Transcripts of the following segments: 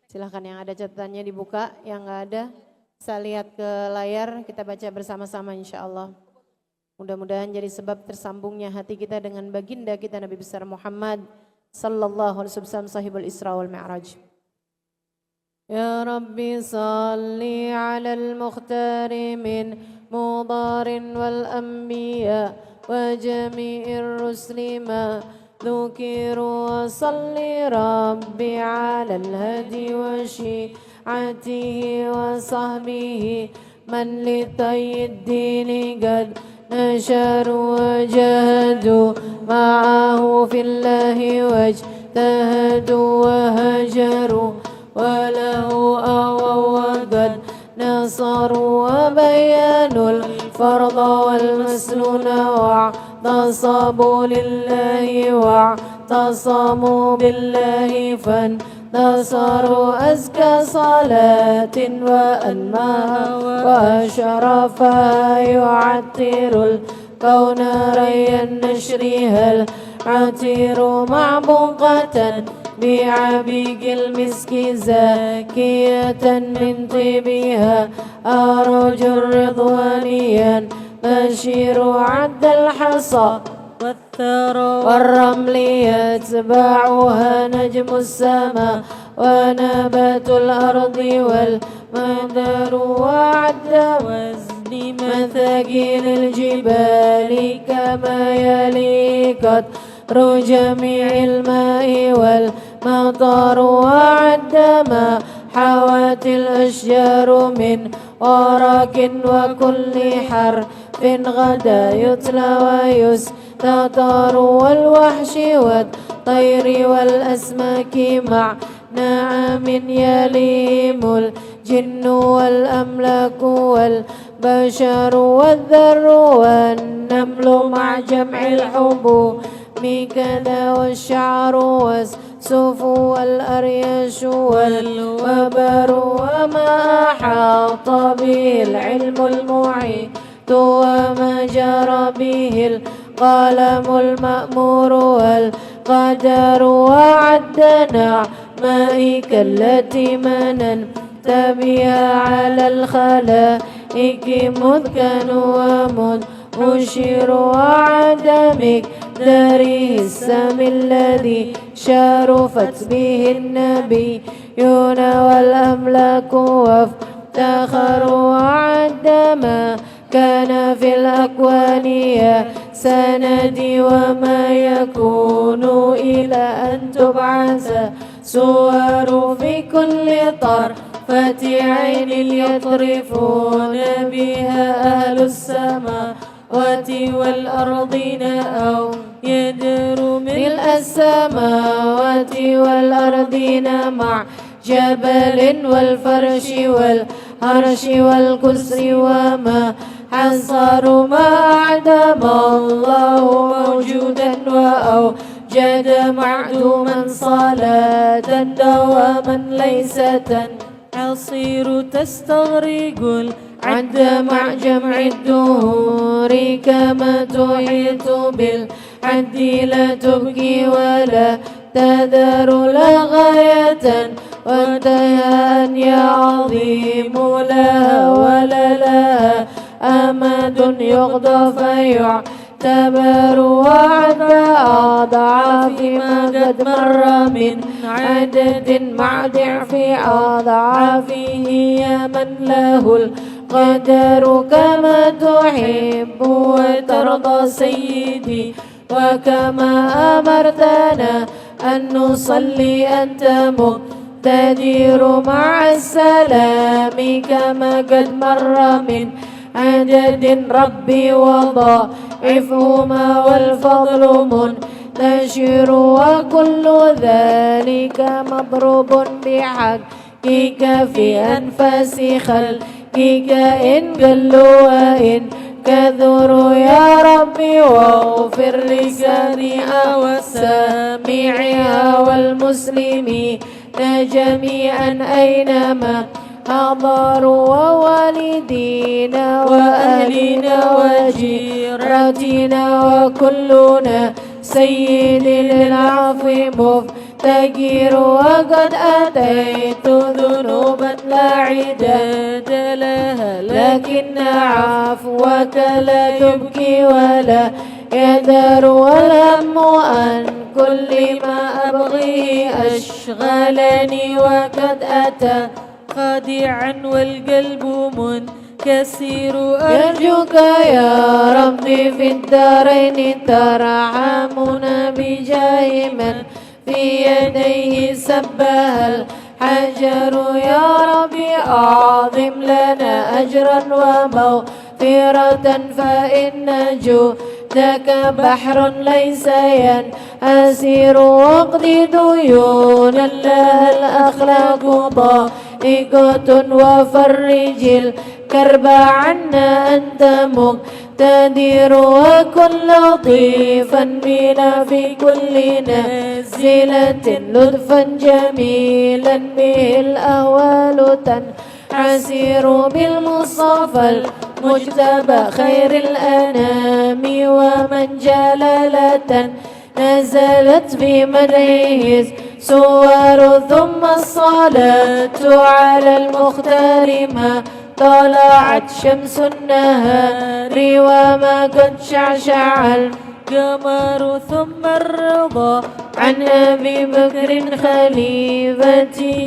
Silahkan yang ada catatannya dibuka, yang nggak ada bisa lihat ke layar, kita baca bersama-sama insya Allah. Mudah-mudahan jadi sebab tersambungnya hati kita dengan baginda kita Nabi besar Muhammad sallallahu alaihi wasallam sahibul Isra wal Mi'raj. Ya Rabbi salli ala al-mukhtar min mudarin wal anbiya wa jami'ir rusli ma ذكروا وصلي ربي على الهدي وشيعته وصحبه من لطي الدين قد نشروا وجاهدوا معه في الله واجتهدوا وهجروا وله أووا وقد نصروا وبينوا الفرض والمسنون واعتصموا لله واعتصموا بالله فانتصروا أزكى صلاة وأنماها وأشرفها يعطر الكون ريا نشرها العطير معبوقة بعبيق المسك زاكية من طيبها أرجو الرضوانيا بشير عد الحصى والثرى والرمل يتبعها نجم السماء ونبات الأرض والمدر وعد وزن مثاقيل الجبال كما يلي قدر جميع الماء والمطر وعد ما حوت الأشجار من ورق وكل حرف غدا يتلى ويستطر والوحش والطير والأسماك مع نعم يليم الجن والأملاك والبشر والذر والنمل مع جمع الحبوب كذا والشعر والسوف والأرياش والوبر وما أحاط به العلم المحيط وما جرى به القلم المأمور والقدر وعدنا نعمائك التي مننت بها على الخلائق مذ كانوا ومذ مشير وعدمك داره السم الذي شرفت به النبيون والأملاك وافتخروا عندما كان في الأكوان يا سندي وما يكون إلى أن تبعث صور في كل طرفة عين يطرفون بها أهل السماوات والأرضين أو يدر ملء السماوات والأرضين مع جبل والفرش والعرش والكسر وما حصر ما أعدم الله موجودا وأوجد معدوما صلاة دواما ليس تنحصر تستغرق العد مع جمع الدهور كما تحيط بالعد لا تبكي ولا تذر لا غاية وانتهاء يا عظيم لها ولا لها أمد يقضى فيعتبر وعد أضعاف ما قد مر من عدد مع ضعف أضعافه يا من له القدر كما تحب وترضى سيدي وكما أمرتنا أن نصلي أنت مقتدر مع السلام كما قد مر من عدد ربي وضائفهما والفضل منتشر وكل ذلك مضروب بحقك في أنفاس خلقك إن قلوا وإن كثروا يا ربي واغفر لسامعها والسامعها والمسلمين جميعا أينما حضروا ووالدينا وأهلنا وجيرتنا وكلنا سيد للعفو تغير وقد أتيت ذنوبا لا عداد لها لكن عفوك لا تبكي ولا يدار والهم عن كل ما أبغي أشغلني وقد أتى خادعا والقلب منكسر أرجوك يا ربي في الدارين ترحمنا بجاه من في يديه سبها الحجر يا ربي أعظم لنا أجرا ومغفرة فإن جودك بحر ليس ينحسر واقضي ديونا لها الأخلاق ضائقة وفرج الكرب عنا أنت مقتدر وكن لطيفا بنا في كل نازلة لطفا جميلا به الأهوال تنحسر بالمصطفى المجتبى خير الأنام ومن جلالة نزلت في مدعيه سور ثم الصلاة على المختار ما طلعت شمس النهار وما قد شعشع القمر ثم الرضا عن أبي بكر خليفته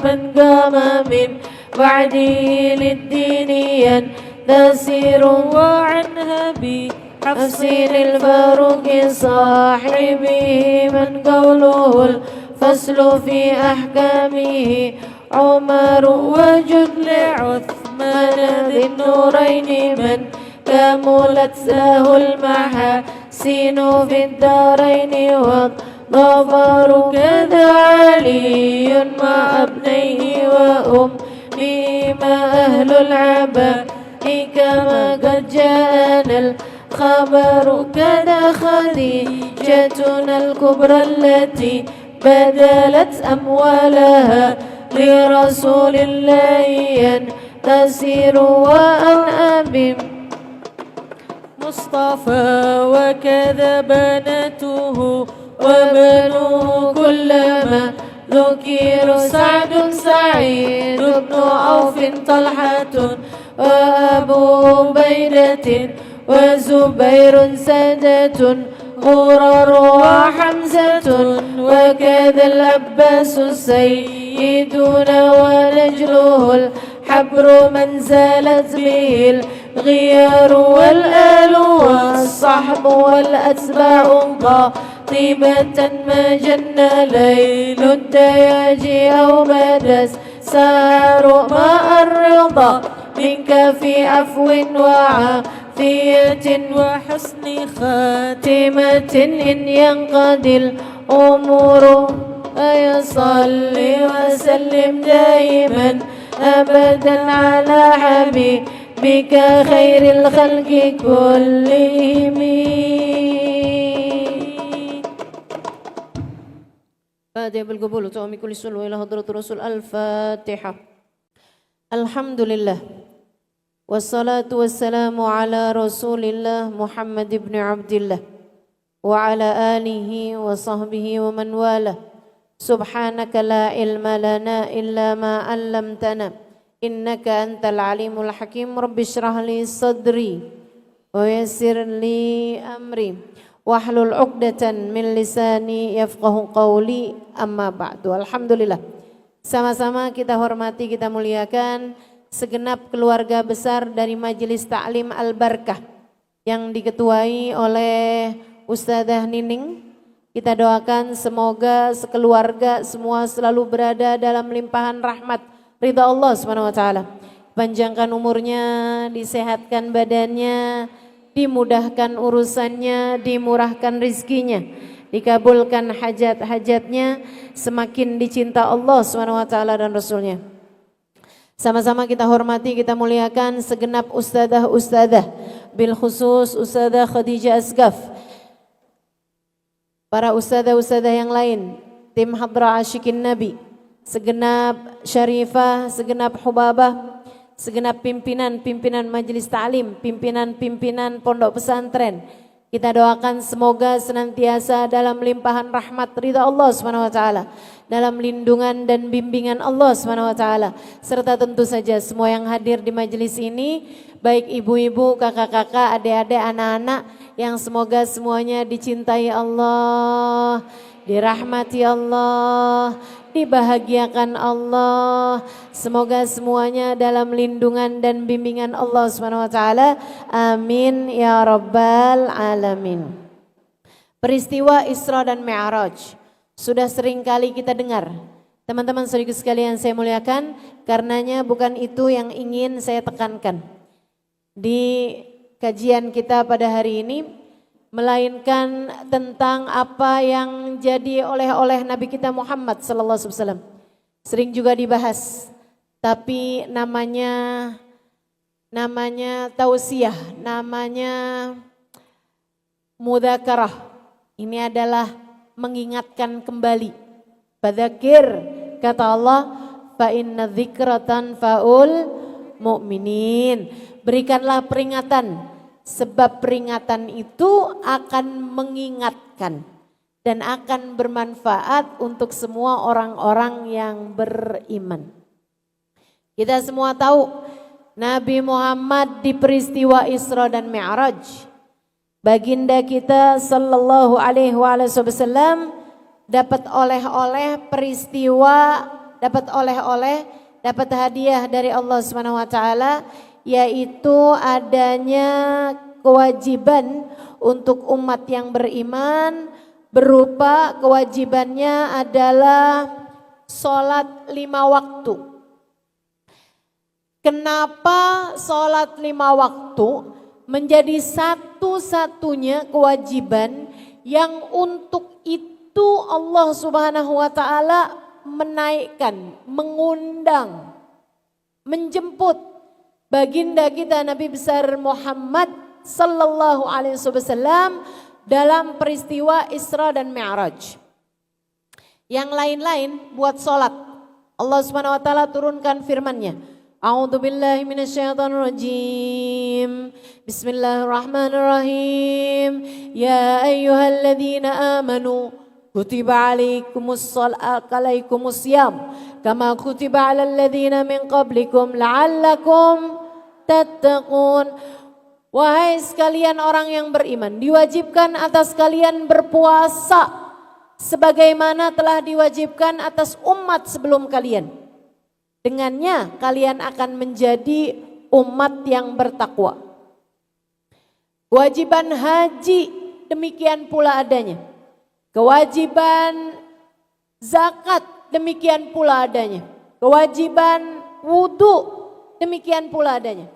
من قام من بعده للدين ينتصر وعن أبي حفص الفاروق صاحبه من قوله الفصل في أحكامه عمر وجد لعثمان ذي النورين من كملت له المحاسن في الدارين والظفر كذا علي مع ابنيه وأمه ما أهل العباء كما قد جاءنا الخبر كذا خديجتنا الكبرى التي بذلت أموالها لرسول الله ينتصر وأن أبي مصطفى وكذا بناته وبنوه كلما ذكر سعد سعيد بن عوف طلحة وأبو عبيدة وزبير سادة غرر وحمزة وكذا العباس سيدنا ونجله الحبر من زالت به الغيار والآل والصحب والأتباع قاطبة ما جن ليل الدياج أو بدا السهر ما الرضا منك في عفو وعافية وحسن خاتمة إن ينقضي الأمور فيصلي وسلم دائما أبدا على حبيبك خير الخلق كلهم. فاتحة بالقبول وتوامي كل سلوى إلى حضرة رسول الفاتحة. الحمد لله والصلاة والسلام على رسول الله محمد بن عبد الله وعلى آله وصحبه ومن والاه. سبحانك لا علم لنا إلا ما علمتنا إنك أنت العليم الحكيم. رب اشرح لي صدري ويسر لي أمري wahlul 'uqdatan min lisani yafqahu qawli amma ba'du. Alhamdulillah. Sama-sama kita hormati, kita muliakan segenap keluarga besar dari Majelis Ta'lim Al-Barkah yang diketuai oleh Ustadzah Nining. Kita doakan semoga sekeluarga semua selalu berada dalam limpahan rahmat ridha Allah Subhanahu wa taala. Panjangkan umurnya, disehatkan badannya, dimudahkan urusannya, dimurahkan rizkinya, dikabulkan hajat-hajatnya, semakin dicinta Allah SWT dan Rasulnya. Sama-sama kita hormati, kita muliakan segenap ustadzah-ustadzah, bil khusus Ustadzah Khadijah Asgaf, para ustadzah-ustadzah yang lain, tim Hadrah Asyikin Nabi, segenap syarifah, segenap hubabah, segenap pimpinan-pimpinan majelis ta'lim, pimpinan-pimpinan pondok pesantren. Kita doakan semoga senantiasa dalam limpahan rahmat ridha Allah Subhanahu wa taala, dalam lindungan dan bimbingan Allah Subhanahu wa taala, serta tentu saja semua yang hadir di majelis ini, baik ibu-ibu, kakak-kakak, adik-adik, anak-anak, yang semoga semuanya dicintai Allah, dirahmati Allah, dibahagiakan Allah. Semoga semuanya dalam lindungan dan bimbingan Allah Subhanahu wa taala. Amin ya rabbal alamin. Peristiwa Isra dan Mi'raj sudah sering kali kita dengar. Teman-teman saudaraku sekalian saya muliakan, karenanya bukan itu yang ingin saya tekankan di kajian kita pada hari ini, melainkan tentang apa yang jadi oleh Nabi kita Muhammad sallallahu alaihi wasallam. Sering juga dibahas, tapi namanya tausiah, namanya mudzakarah. Ini adalah mengingatkan kembali. Fadzakir, kata Allah, fa inna dzikratan faul mu'minin. Berikanlah peringatan, sebab peringatan itu akan mengingatkan dan akan bermanfaat untuk semua orang-orang yang beriman. Kita semua tahu Nabi Muhammad di peristiwa Isra dan Mi'raj, baginda kita sallallahu alaihi wasallam dapat oleh-oleh peristiwa, dapat hadiah dari Allah Subhanahu wa taala, yaitu adanya kewajiban untuk umat yang beriman, berupa kewajibannya adalah sholat 5 waktu. Kenapa sholat 5 waktu menjadi satu-satunya kewajiban yang untuk itu Allah Subhanahu wa taala menaikkan, mengundang, menjemput baginda kita Nabi besar Muhammad sallallahu alaihi wasallam dalam peristiwa Isra dan Mi'raj. Yang lain-lain buat sholat, Allah Subhanahu wa taala turunkan firman-Nya. A'udzu billahi minasyaitonir rajim. Bismillahirrahmanirrahim. Ya ayyuhalladzina amanu kutiba alaikumus syiyam kama kutiba alal ladzina min qablikum la'allakum tattaqun. Wahai sekalian orang yang beriman, diwajibkan atas kalian berpuasa sebagaimana telah diwajibkan atas umat sebelum kalian. Dengannya kalian akan menjadi umat yang bertakwa. Kewajiban haji demikian pula adanya. Kewajiban zakat demikian pula adanya. Kewajiban wudu demikian pula adanya.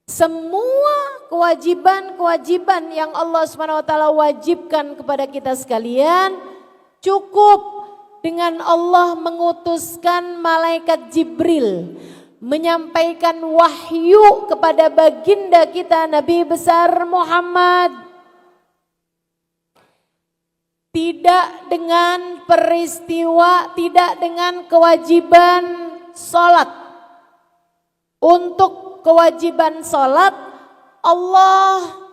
Semua kewajiban-kewajiban yang Allah SWT wajibkan kepada kita sekalian, cukup dengan Allah mengutuskan malaikat Jibril menyampaikan wahyu kepada baginda kita Nabi besar Muhammad. Tidak dengan peristiwa, tidak dengan kewajiban sholat. Untuk kewajiban sholat, Allah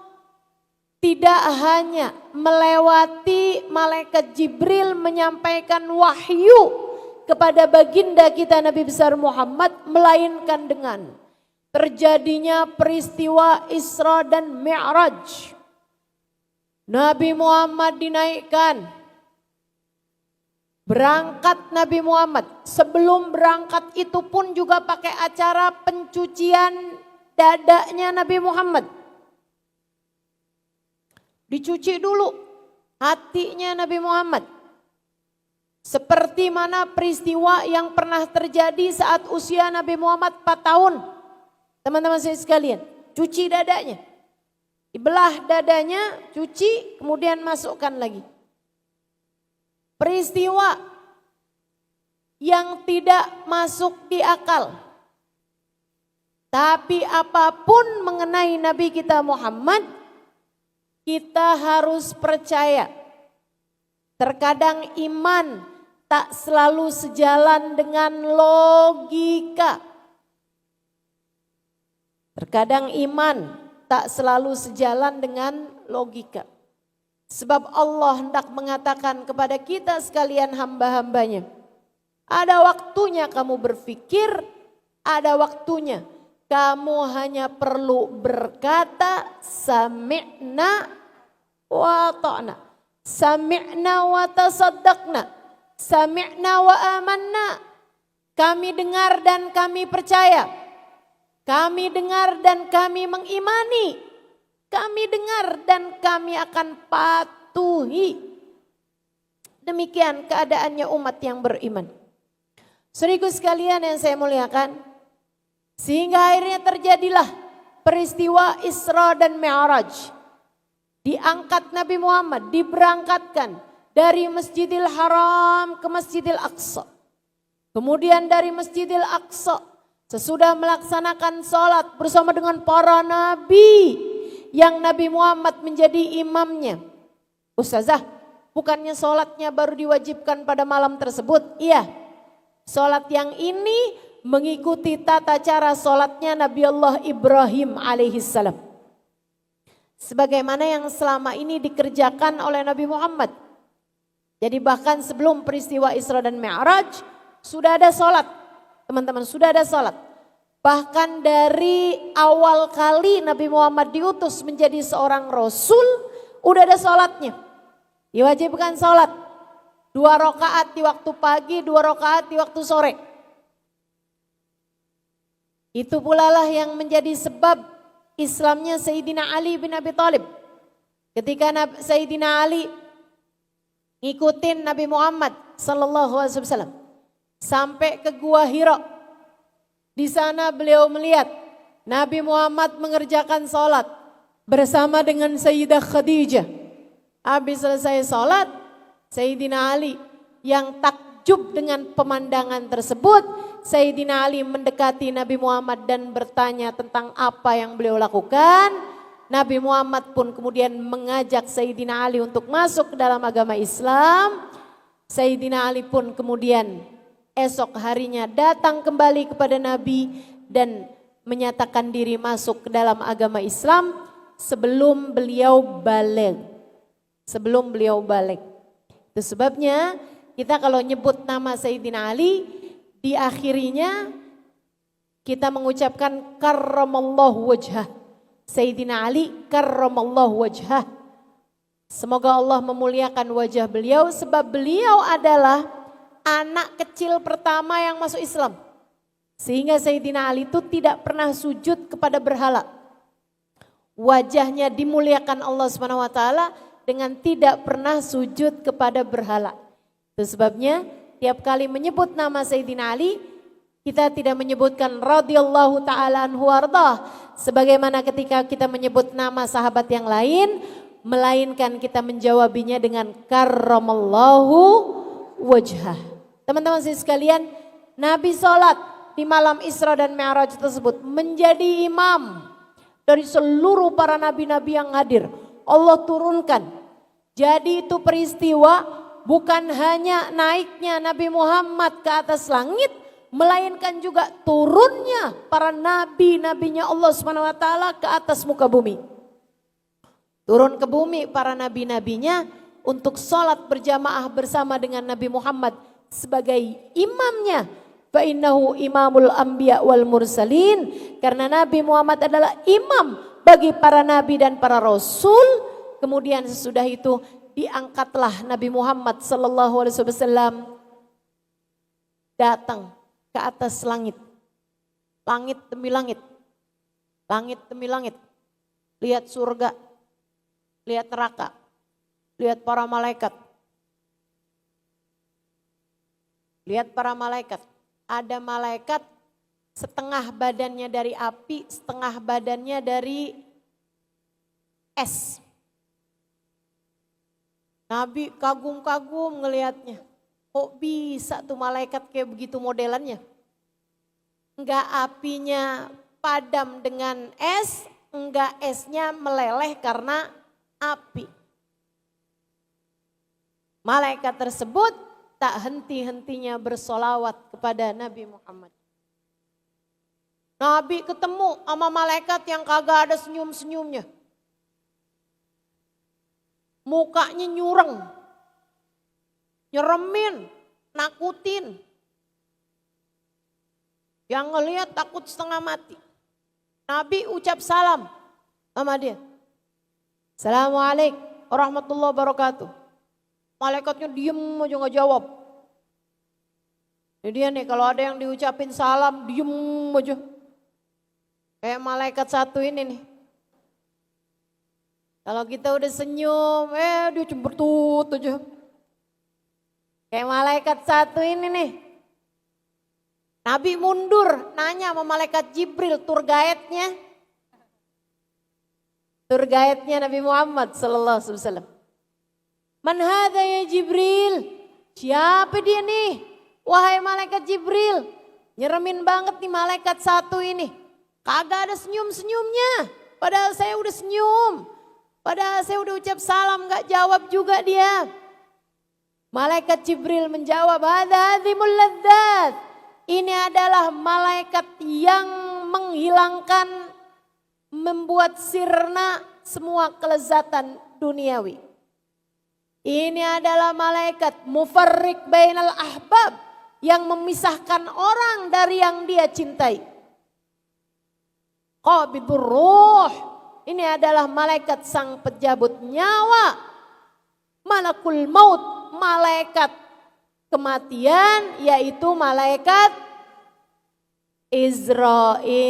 tidak hanya melewati malaikat Jibril menyampaikan wahyu kepada baginda kita Nabi besar Muhammad, melainkan dengan terjadinya peristiwa Isra dan Mi'raj. Nabi Muhammad dinaikkan. Berangkat Nabi Muhammad, sebelum berangkat itu pun juga pakai acara pencucian dadanya Nabi Muhammad. Dicuci dulu hatinya Nabi Muhammad. Seperti mana peristiwa yang pernah terjadi saat usia Nabi Muhammad 4 tahun. Teman-teman saya sekalian, cuci dadanya. Dibelah dadanya, cuci, kemudian masukkan lagi. Peristiwa yang tidak masuk di akal. Tapi apapun mengenai Nabi kita Muhammad, kita harus percaya. Terkadang iman tak selalu sejalan dengan logika. Terkadang iman tak selalu sejalan dengan logika. Sebab Allah hendak mengatakan kepada kita sekalian hamba-hambanya. Ada waktunya kamu berpikir, ada waktunya kamu hanya perlu berkata sami'na wa ta'na, sami'na wa tasaddaqna, sami'na wa amanna. Kami dengar dan kami percaya, kami dengar dan kami mengimani, kami dengar dan kami akan patuhi. Demikian keadaannya umat yang beriman. Saudaraku sekalian yang saya muliakan, sehingga akhirnya terjadilah peristiwa Isra dan Mi'raj. Diangkat Nabi Muhammad, diberangkatkan dari Masjidil Haram ke Masjidil Aqsa. Kemudian dari Masjidil Aqsa, sesudah melaksanakan sholat bersama dengan para nabi yang Nabi Muhammad menjadi imamnya. Ustazah, bukannya sholatnya baru diwajibkan pada malam tersebut? Iya, sholat yang ini mengikuti tata cara sholatnya Nabi Allah Ibrahim alaihissalam. Sebagaimana yang selama ini dikerjakan oleh Nabi Muhammad. Jadi bahkan sebelum peristiwa Isra dan Mi'raj sudah ada sholat. Teman-teman, sudah ada sholat. Bahkan dari awal kali Nabi Muhammad diutus menjadi seorang Rasul, udah ada sholatnya. Diwajibkan sholat. 2 rakaat di waktu pagi, 2 rakaat di waktu sore. Itu pula lah yang menjadi sebab Islamnya Sayyidina Ali bin Abi Thalib. Ketika Sayyidina Ali ngikutin Nabi Muhammad sallallahu alaihi wasallam sampai ke Gua Hira. Di sana beliau melihat Nabi Muhammad mengerjakan sholat bersama dengan Sayyidah Khadijah. Habis selesai sholat, Sayyidina Ali yang takjub dengan pemandangan tersebut, Sayyidina Ali mendekati Nabi Muhammad dan bertanya tentang apa yang beliau lakukan. Nabi Muhammad pun kemudian mengajak Sayyidina Ali untuk masuk ke dalam agama Islam. Sayyidina Ali pun kemudian esok harinya datang kembali kepada Nabi dan menyatakan diri masuk ke dalam agama Islam sebelum beliau balik. Sebelum beliau balik. Itu sebabnya kita kalau nyebut nama Sayyidina Ali, diakhirinya kita mengucapkan karramallahu wajhah. Sayyidina Ali karramallahu wajhah. Semoga Allah memuliakan wajah beliau sebab beliau adalah anak kecil pertama yang masuk Islam. Sehingga Sayyidina Ali itu tidak pernah sujud kepada berhala. Wajahnya dimuliakan Allah SWT dengan tidak pernah sujud kepada berhala. Itu sebabnya tiap kali menyebut nama Sayyidina Ali, kita tidak menyebutkan radhiyallahu ta'ala anhu wardah. Sebagaimana ketika kita menyebut nama sahabat yang lain, melainkan kita menjawabinya dengan karramallahu wajhah. Teman-teman sekalian, Nabi sholat di malam Isra dan Mi'raj tersebut menjadi imam dari seluruh para nabi-nabi yang hadir. Allah turunkan. Jadi itu peristiwa bukan hanya naiknya Nabi Muhammad ke atas langit, melainkan juga turunnya para nabi-nabinya Allah SWT ke atas muka bumi. Turun ke bumi para nabi-nabinya untuk sholat berjamaah bersama dengan Nabi Muhammad sebagai imamnya. Fa innahu imamul anbiya wal mursalin. Karena Nabi Muhammad adalah imam bagi para nabi dan para rasul. Kemudian sesudah itu diangkatlah Nabi Muhammad sallallahu alaihi wasallam datang ke atas langit. Langit demi langit. Langit demi langit. Lihat surga. Lihat neraka. Lihat para malaikat. Lihat para malaikat. Ada malaikat setengah badannya dari api, setengah badannya dari es. Nabi kagum-kagum ngelihatnya. Kok bisa tuh malaikat kayak begitu modelannya? Enggak apinya padam dengan es, enggak esnya meleleh karena api. Malaikat tersebut tak henti-hentinya bersolawat kepada Nabi Muhammad. Nabi ketemu sama malaikat yang kagak ada senyum-senyumnya. mukanya nyureng, nyeremin, nakutin. Yang ngelihat takut setengah mati. Nabi ucap salam sama dia. Assalamualaikum warahmatullahi wabarakatuh. Malaikatnya diem aja gak jawab. Jadi dia nih kalau ada yang diucapin salam diem aja. Kayak malaikat satu ini nih. Kalau kita udah senyum, dia cembertut aja. Kayak malaikat satu ini nih. Nabi mundur, nanya sama malaikat Jibril, tour guide-nya. Tour guide-nya Nabi Muhammad sallallahu alaihi wasallam. Man hadza ya Jibril? Siapa dia nih? Wahai malaikat Jibril. Nyeremin banget nih malaikat satu ini. Kagak ada senyum-senyumnya. Padahal saya udah senyum. Padahal saya udah ucap salam, gak jawab juga dia. Malaikat Jibril menjawab, hadzimul ladzat. Ini adalah malaikat yang menghilangkan, membuat sirna semua kelezatan duniawi. Ini adalah malaikat mufarriq bainal ahbab, yang memisahkan orang dari yang dia cintai. Qabidur ruh. Ini adalah malaikat sang penjabut nyawa. Malakul maut, malaikat kematian, yaitu malaikat Israel.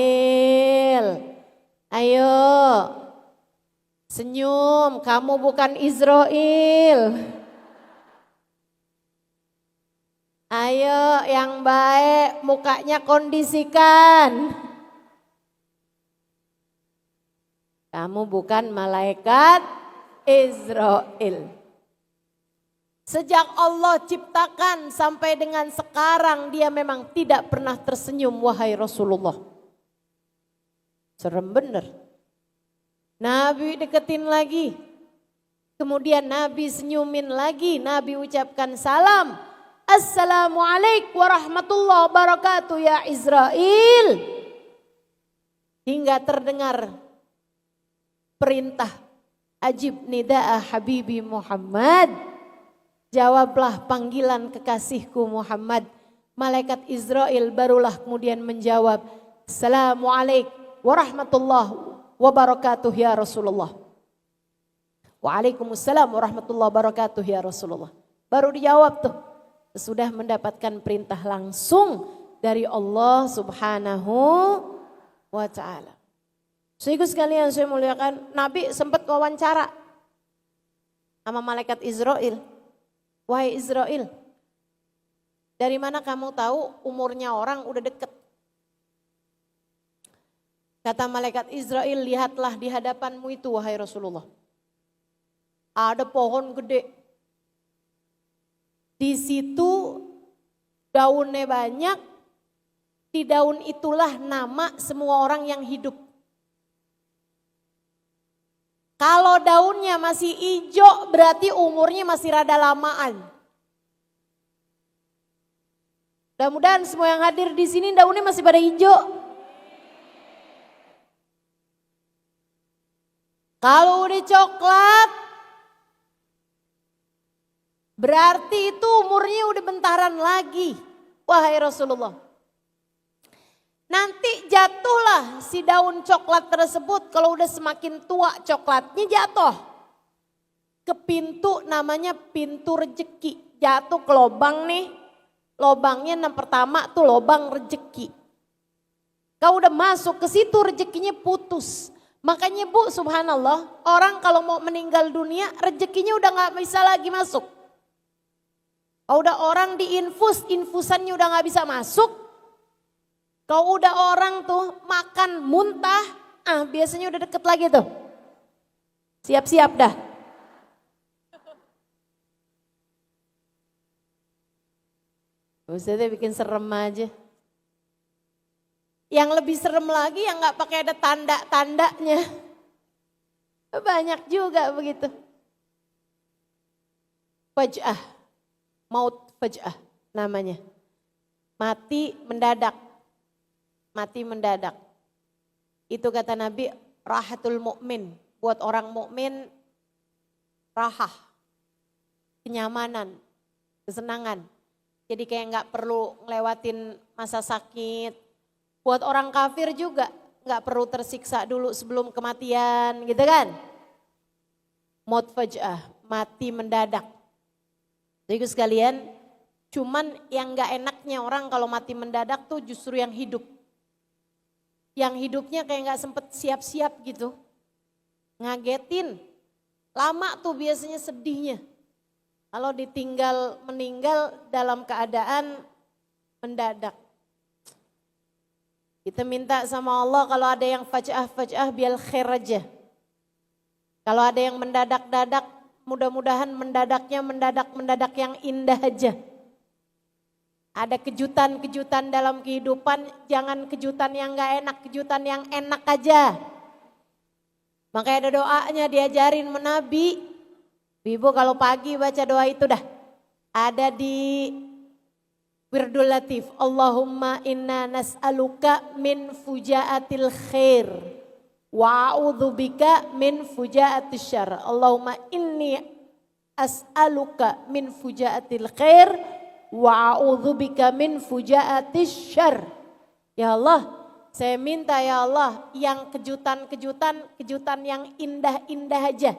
Ayo, senyum, kamu bukan Israel. Ayo yang baik, mukanya kondisikan. Kamu bukan malaikat Israel. Sejak Allah ciptakan sampai dengan sekarang dia memang tidak pernah tersenyum wahai Rasulullah. Serem bener. Nabi deketin lagi. Kemudian Nabi senyumin lagi. Nabi ucapkan salam. Assalamualaikum warahmatullahi wabarakatuh ya Israel. Hingga terdengar perintah. Ajib nida'a habibi Muhammad. Jawablah panggilan kekasihku Muhammad. Malaikat Israel barulah kemudian menjawab. Assalamualaikum warahmatullahi wabarakatuh ya Rasulullah. Waalaikumsalam warahmatullahi wabarakatuh ya Rasulullah. Baru dijawab tuh. Sudah mendapatkan perintah langsung dari Allah subhanahu wa ta'ala. Sehingga sekalian saya muliakan, Nabi sempat wawancara sama malaikat Israel. Wahai Israel, dari mana kamu tahu umurnya orang udah deket? Kata malaikat Israel, lihatlah di hadapanmu itu wahai Rasulullah. Ada pohon gede. Di situ daunnya banyak, di daun itulah nama semua orang yang hidup. Kalau daunnya masih hijau berarti umurnya masih rada lamaan. Mudah-mudahan semua yang hadir di sini daunnya masih pada hijau. Kalau udah coklat berarti itu umurnya udah bentaran lagi. Wahai Rasulullah. Nanti jatuhlah si daun coklat tersebut kalau udah semakin tua coklatnya jatuh. Ke pintu namanya pintu rejeki. Jatuh ke lobang nih. Lobangnya yang pertama tuh lobang rejeki. Kau udah masuk ke situ rejekinya putus. Makanya Bu subhanallah orang kalau mau meninggal dunia rejekinya udah gak bisa lagi masuk. Kalau udah orang diinfus, infusannya udah gak bisa masuk. Kalau udah orang tuh makan muntah, biasanya udah deket lagi tuh. Siap-siap dah. Ustaznya bikin serem aja. Yang lebih serem lagi yang gak pakai ada tanda-tandanya. Banyak juga begitu. Faj'ah, maut faj'ah namanya. Mati mendadak. Mati mendadak. Itu kata Nabi rahatul mukmin. Buat orang mukmin rahah, kenyamanan, kesenangan. Jadi kayak nggak perlu ngelewatin masa sakit. Buat orang kafir juga nggak perlu tersiksa dulu sebelum kematian gitu kan. Maut faj'ah, mati mendadak. Jadi sekalian, cuman yang nggak enaknya orang kalau mati mendadak tuh justru yang hidup. Yang hidupnya kayak nggak sempet siap-siap gitu. Ngagetin, lama tuh biasanya sedihnya. Kalau ditinggal meninggal dalam keadaan mendadak. Kita minta sama Allah kalau ada yang faj'ah bil khair aja. Kalau ada yang mendadak-dadak, mudah-mudahan mendadak yang indah aja. Ada kejutan-kejutan dalam kehidupan, jangan kejutan yang gak enak, kejutan yang enak aja. Makanya ada doanya diajarin menabi. Ibu kalau pagi baca doa itu dah. Ada di Wirdul Latif. Allahumma inna nas'aluka min fujaatil khair. Wa a'udzubika min fujaatil syarr. Allahumma inni as'aluka min fujaatil khair. Wa a'udzubika min fujaatil syarr. Ya Allah, saya minta ya Allah yang kejutan yang indah-indah aja.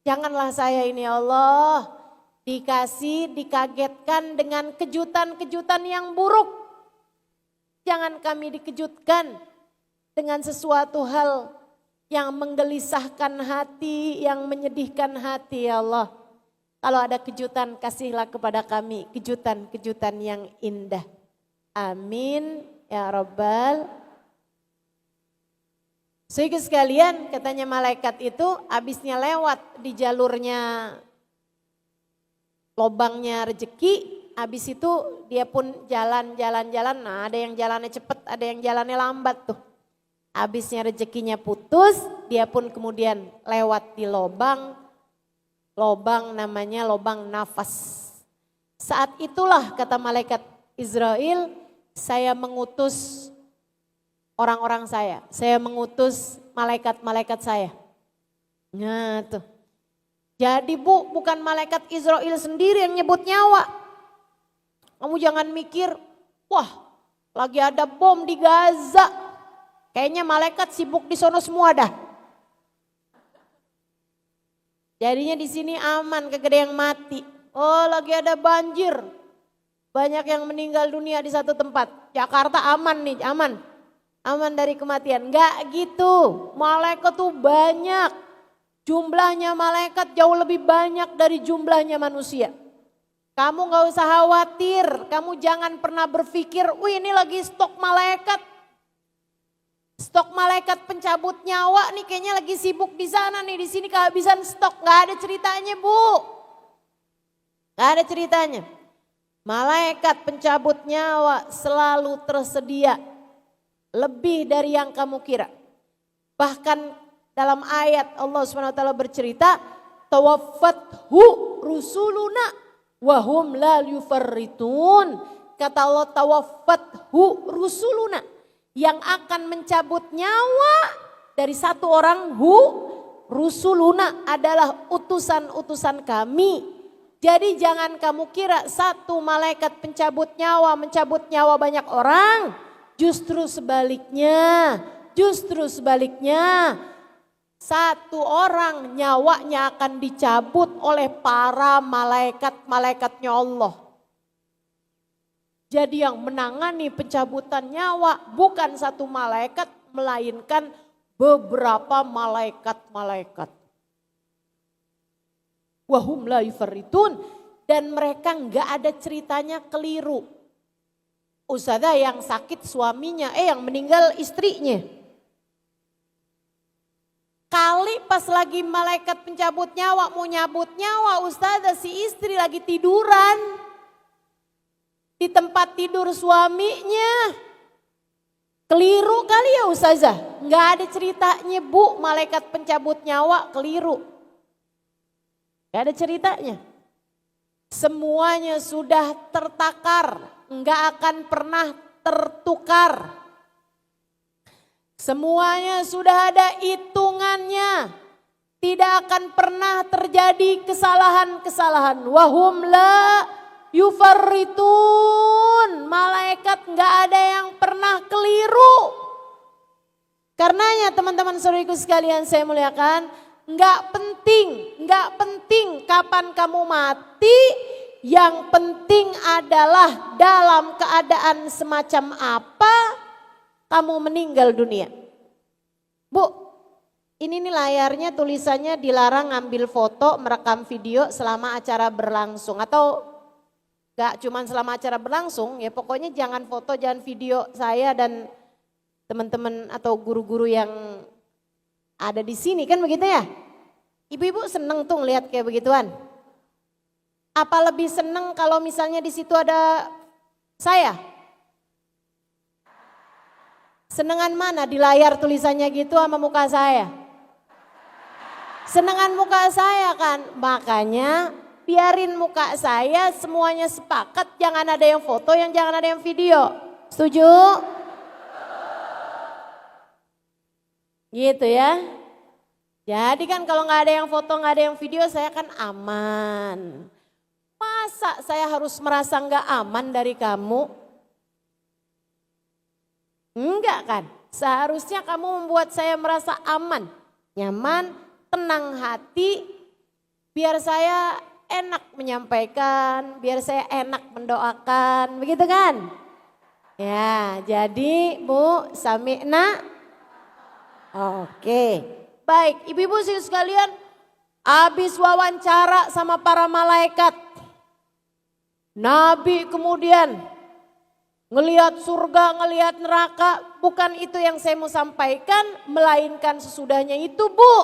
Janganlah saya ini ya Allah dikagetkan dengan kejutan-kejutan yang buruk. Jangan kami dikejutkan dengan sesuatu hal yang menggelisahkan hati, yang menyedihkan hati ya Allah. Kalau ada kejutan kasihlah kepada kami kejutan-kejutan yang indah. Amin ya Rabbal. Sehingga sekalian katanya malaikat itu habisnya lewat di jalurnya lobangnya rezeki, habis itu dia pun jalan. Nah ada yang jalannya cepat, ada yang jalannya lambat tuh. Habisnya rezekinya putus, dia pun kemudian lewat di lobang namanya lobang nafas. Saat itulah kata malaikat Israel, saya mengutus orang-orang saya mengutus malaikat-malaikat saya. Nah tuh. Jadi Bu, bukan malaikat Israel sendiri yang nyebut nyawa. Kamu jangan mikir, wah lagi ada bom di Gaza. Kayaknya malaikat sibuk di sono semua dah. Jadinya di sini aman, kagak ada yang mati. Oh lagi ada banjir. Banyak yang meninggal dunia di satu tempat. Jakarta aman nih, aman dari kematian. Enggak gitu, malaikat tuh banyak. Jumlahnya malaikat jauh lebih banyak dari jumlahnya manusia. Kamu gak usah khawatir, kamu jangan pernah berpikir, wih ini lagi stok malaikat. Stok malaikat pencabut nyawa nih kayaknya lagi sibuk di sana nih, di sini kehabisan stok. Gak ada ceritanya Bu. Gak ada ceritanya. Malaikat pencabut nyawa selalu tersedia. Lebih dari yang kamu kira. Bahkan dalam ayat Allah SWT bercerita, tawaffathu rusuluna wahum la yufarritun. Kata Allah tawaffathu rusuluna. Yang akan mencabut nyawa dari satu orang rusuluna adalah utusan-utusan kami. Jadi jangan kamu kira satu malaikat mencabut nyawa banyak orang. Justru sebaliknya, satu orang nyawanya akan dicabut oleh para malaikat-malaikatnya Allah. Jadi yang menangani pencabutan nyawa bukan satu malaikat, melainkan beberapa malaikat-malaikat. Wahum la yufarritun, dan mereka enggak ada ceritanya keliru. Ustazah yang sakit suaminya, yang meninggal istrinya. Kali pas lagi malaikat pencabut nyawa mau nyabut nyawa, ustazah si istri lagi tiduran di tempat tidur suaminya. Keliru kali ya ustazah, nggak ada ceritanya Bu malaikat pencabut nyawa keliru. Nggak ada ceritanya. Semuanya sudah tertakar. Enggak akan pernah tertukar. Semuanya sudah ada hitungannya. Tidak akan pernah terjadi kesalahan-kesalahan. Wahum la yufarritun. Malaikat nggak ada yang pernah keliru. Karenanya teman-teman saudariku sekalian saya muliakan, nggak penting kapan kamu mati, yang penting adalah dalam keadaan semacam apa kamu meninggal dunia. Bu, ini nih layarnya tulisannya dilarang ngambil foto, merekam video selama acara berlangsung. Atau gak cuman selama acara berlangsung, ya pokoknya jangan foto, jangan video saya dan teman-teman atau guru-guru yang ada di sini, kan begitu ya? Ibu-ibu seneng tuh ngeliat kayak begituan. Apa lebih seneng kalau misalnya di situ ada saya? Senengan mana, di layar tulisannya gitu sama muka saya? Senengan muka saya kan, makanya biarin muka saya semuanya sepakat, jangan ada yang foto, jangan ada yang video. Setuju? Gitu ya. Jadi kan kalau nggak ada yang foto, nggak ada yang video, saya kan aman. Masa saya harus merasa nggak aman dari kamu? Enggak kan? Seharusnya kamu membuat saya merasa aman, nyaman, tenang hati, biar saya enak menyampaikan, biar saya enak mendoakan, begitu kan? Ya, jadi Bu, sami'na. Oke, baik ibu-ibu sekalian, habis wawancara sama para malaikat, Nabi kemudian ngelihat surga, ngelihat neraka, bukan itu yang saya mau sampaikan, melainkan sesudahnya itu Bu.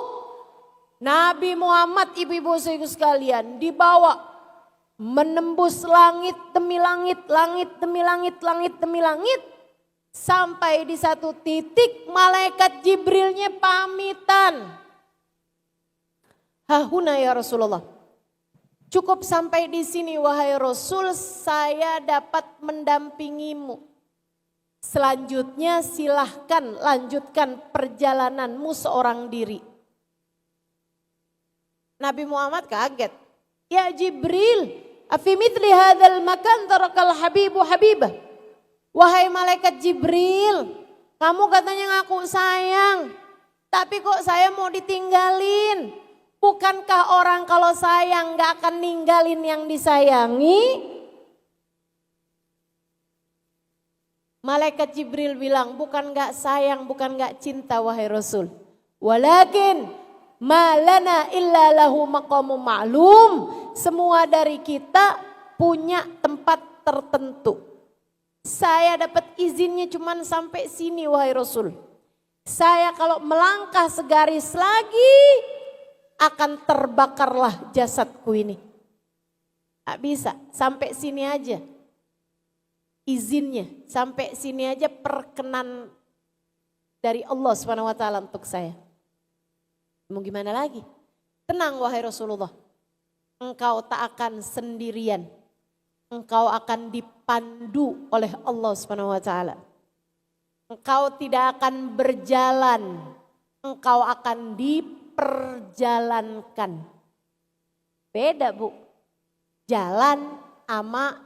Nabi Muhammad ibu-ibu sekalian dibawa menembus langit demi langit, langit demi langit, langit demi langit. Sampai di satu titik malaikat Jibrilnya pamitan. Hahuna ya Rasulullah. Cukup sampai di sini wahai Rasul, saya dapat mendampingimu. Selanjutnya silahkan lanjutkan perjalananmu seorang diri. Nabi Muhammad kaget. Ya Jibril, afi mithli hadzal makan tarakal habibu habibah. Wahai malaikat Jibril, kamu katanya ngaku sayang, tapi kok saya mau ditinggalin? Bukankah orang kalau sayang gak akan ninggalin yang disayangi? Malaikat Jibril bilang, bukan gak sayang, bukan gak cinta wahai Rasul. Walakin malana illa lahu maqamu ma'lum. Semua dari kita punya tempat tertentu. Saya dapat izinnya cuma sampai sini wahai Rasul. Saya kalau melangkah segaris lagi akan terbakarlah jasadku ini. Tak bisa, sampai sini aja. Izinnya, sampai sini aja perkenan dari Allah SWT untuk saya. Mau gimana lagi? Tenang wahai Rasulullah. Engkau tak akan sendirian. Engkau akan dipandu oleh Allah SWT. Engkau tidak akan berjalan, engkau akan diperjalankan. Beda Bu, jalan sama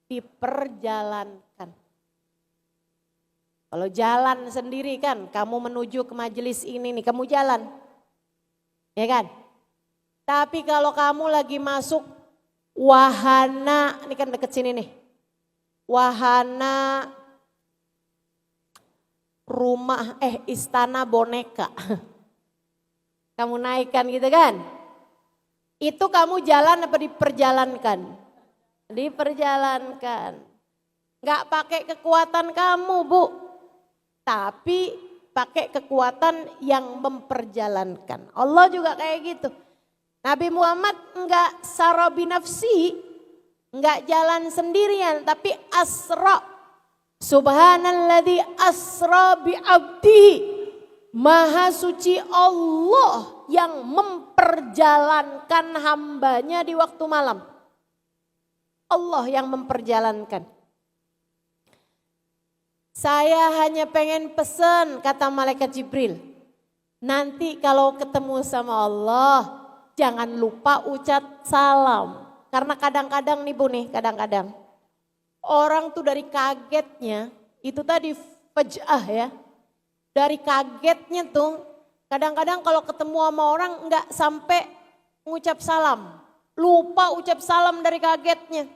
diperjalankan. Kalau jalan sendiri kan, kamu menuju ke majelis ini nih, kamu jalan. Ya kan? Tapi kalau kamu lagi masuk wahana, ini kan deket sini nih. Wahana rumah, istana boneka. Kamu naikkan gitu kan. Itu kamu jalan apa diperjalankan? Diperjalankan. Gak pakai kekuatan kamu Bu. Tapi pakai kekuatan yang memperjalankan. Allah juga kayak gitu. Nabi Muhammad enggak sarabi nafsi, enggak jalan sendirian, tapi asra. Subhanalladzi asra bi abdihi. Maha suci Allah yang memperjalankan hambanya di waktu malam. Allah yang memperjalankan. Saya hanya pengen pesan, kata malaikat Jibril. Nanti kalau ketemu sama Allah, jangan lupa ucap salam. Karena kadang-kadang nih Bu nih, kadang-kadang. Orang tuh dari kagetnya, itu tadi faj'ah ya. Dari kagetnya tuh, kadang-kadang kalau ketemu sama orang enggak sampai mengucap salam. Lupa ucap salam dari kagetnya.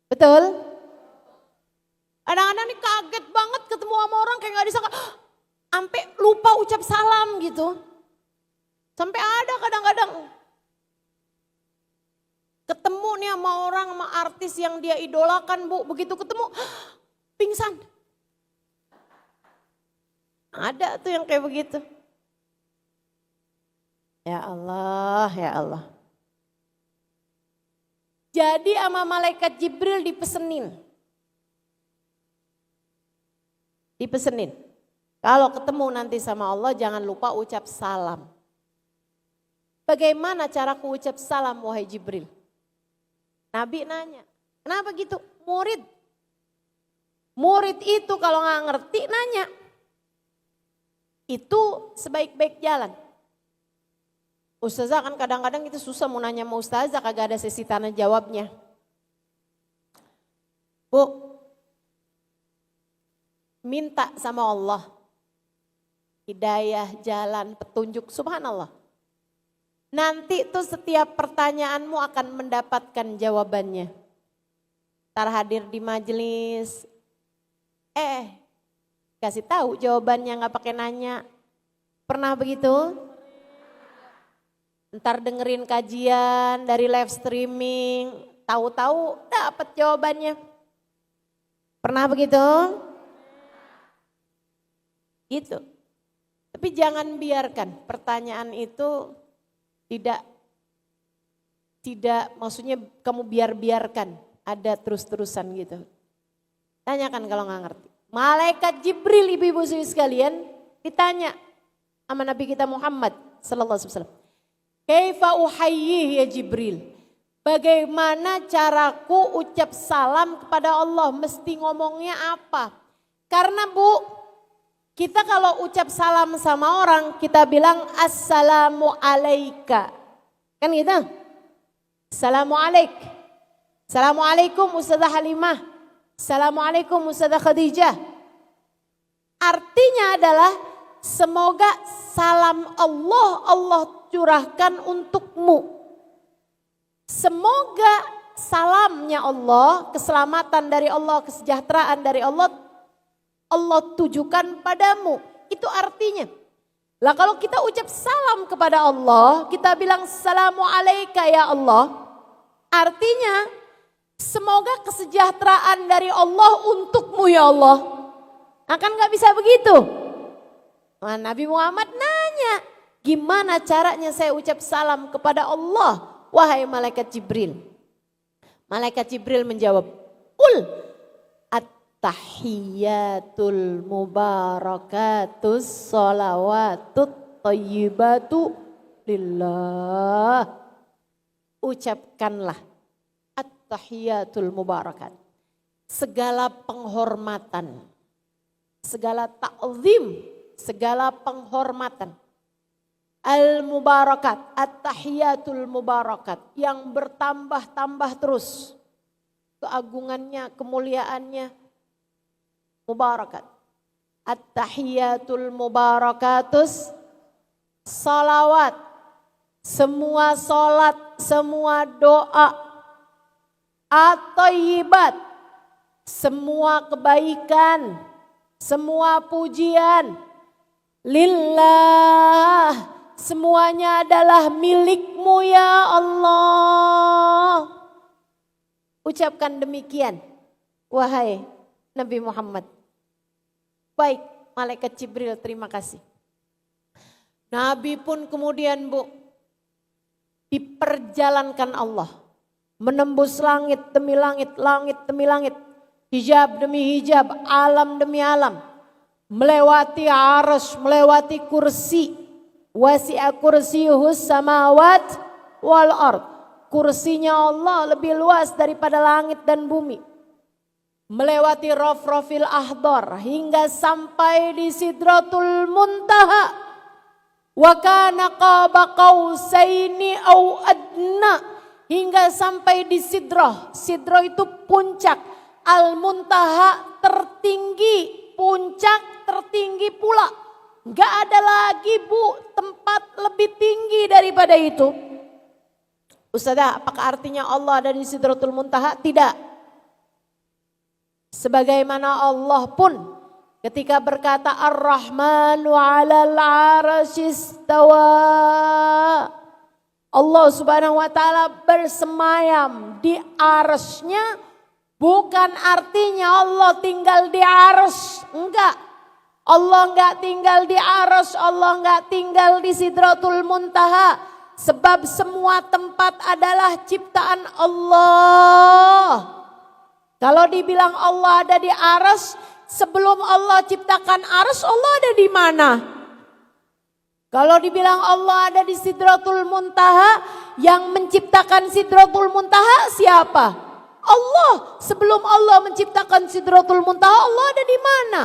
Betul? Kadang-kadang nih kaget banget ketemu sama orang kayak gak disangka. Sampai lupa ucap salam gitu. Sampai ada kadang-kadang. Ketemu nih sama orang, sama artis yang dia idolakan Bu. Begitu ketemu, pingsan. Ada tuh yang kayak begitu. Ya Allah, ya Allah. Jadi sama malaikat Jibril dipesenin. Kalau ketemu nanti sama Allah jangan lupa ucap salam. Bagaimana cara ku ucap salam wahai Jibril? Nabi nanya, kenapa gitu? Murid itu kalau gak ngerti nanya. Itu sebaik-baik jalan. Ustazah kan kadang-kadang itu susah mau nanya sama ustazah kagak ada sesi tanya jawabnya. Bu, minta sama Allah hidayah, jalan, petunjuk, subhanallah. Nanti tuh setiap pertanyaanmu akan mendapatkan jawabannya. Ntar hadir di majelis, kasih tahu jawabannya nggak pakai nanya. Pernah begitu? Ntar dengerin kajian dari live streaming, tahu-tahu dapat jawabannya. Pernah begitu? Gitu. Tapi jangan biarkan pertanyaan itu tidak maksudnya kamu biarkan ada terus-terusan gitu. Tanyakan kalau nggak ngerti. Malaikat Jibril ibu-ibu sekalian ditanya sama Nabi kita Muhammad sallallahu alaihi wasallam. Kaifa uhayyih ya Jibril? Bagaimana caraku ucap salam kepada Allah? Mesti ngomongnya apa? Karena Bu, kita kalau ucap salam sama orang, kita bilang assalamu alaika. Kan gitu? Assalamualaikum. Assalamualaikum Ustazah Halimah. Assalamualaikum Ustazah Khadijah. Artinya adalah semoga salam Allah curahkan untukmu. Semoga salamnya Allah, keselamatan dari Allah, kesejahteraan dari Allah tujukan padamu. Itu artinya. Lah kalau kita ucap salam kepada Allah, kita bilang assalamu alaika ya Allah. Artinya semoga kesejahteraan dari Allah untukmu ya Allah. Akan gak bisa begitu. Nah, Nabi Muhammad nanya, gimana caranya saya ucap salam kepada Allah, wahai malaikat Jibril? Malaikat Jibril menjawab, Tahiyatul mubarakatus salawatut thayyibatu lillah. Ucapkanlah at-tahiyatul mubarakat. Segala penghormatan, segala ta'zim, segala penghormatan. Al-mubarakat, at-tahiyatul mubarakat yang bertambah-tambah terus. Keagungannya, kemuliaannya, mubarakat. At-tahiyatul mubarakatus salawat. Semua salat, semua doa. At-thayyibat. Semua kebaikan, semua pujian. Lillah. Semuanya adalah milikmu ya Allah. Ucapkan demikian, wahai Nabi Muhammad. Baik, malaikat Jibril terima kasih. Nabi pun kemudian Bu, diperjalankan Allah. Menembus langit demi langit, langit demi langit. Hijab demi hijab, alam demi alam. Melewati arasy, melewati kursi. Wasi'a kursiyuhus samawat wal ard. Kursinya Allah lebih luas daripada langit dan bumi. melewati Rafrafil Ahdar hingga sampai di Sidratul Muntaha. Wa kana qaba qausaini au adna, hingga sampai di Sidrah. Sidrah itu puncak, Al-Muntaha tertinggi, puncak tertinggi pula. Gak ada lagi Bu tempat lebih tinggi daripada itu. Ustazah, apakah artinya Allah ada di Sidratul Muntaha? Tidak. Sebagaimana Allah pun ketika berkata Ar-Rahmanu 'alal 'arsy istawa, Allah Subhanahu wa taala bersemayam di arsy-Nya, bukan artinya Allah tinggal di arsy, enggak. Allah enggak tinggal di arsy, Allah enggak tinggal di Sidratul Muntaha, sebab semua tempat adalah ciptaan Allah. Kalau dibilang Allah ada di arsy, sebelum Allah ciptakan arsy, Allah ada di mana? Kalau dibilang Allah ada di Sidratul Muntaha, yang menciptakan Sidratul Muntaha siapa? Allah. Sebelum Allah menciptakan Sidratul Muntaha, Allah ada di mana?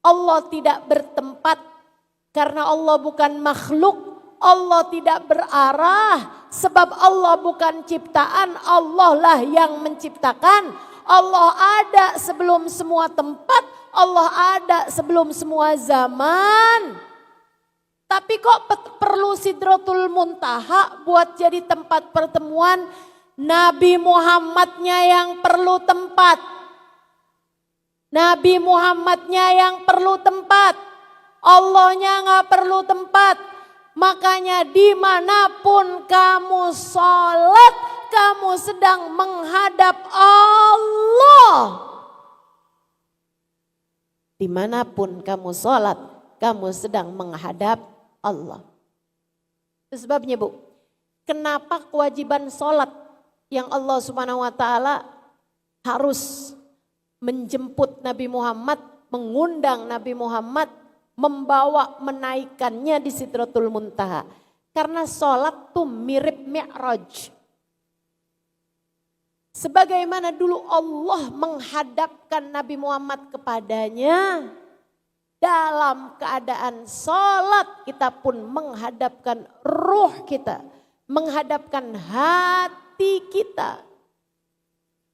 Allah tidak bertempat karena Allah bukan makhluk. Allah tidak berarah sebab Allah bukan ciptaan, Allah lah yang menciptakan. Allah ada sebelum semua tempat, Allah ada sebelum semua zaman. Tapi kok perlu Sidratul Muntaha buat jadi tempat pertemuan? Nabi Muhammadnya yang perlu tempat. Nabi Muhammadnya yang perlu tempat. Allahnya gak perlu tempat. Makanya dimanapun kamu sholat, kamu sedang menghadap Allah. Dimanapun kamu sholat, kamu sedang menghadap Allah. Itu sebabnya Bu, kenapa kewajiban sholat yang Allah Subhanahu wa taala harus menjemput Nabi Muhammad, mengundang Nabi Muhammad, membawa menaikannya di Sidratul Muntaha. Karena sholat tuh mirip Mi'raj. Sebagaimana dulu Allah menghadapkan Nabi Muhammad kepadanya, dalam keadaan sholat kita pun menghadapkan ruh kita, menghadapkan hati kita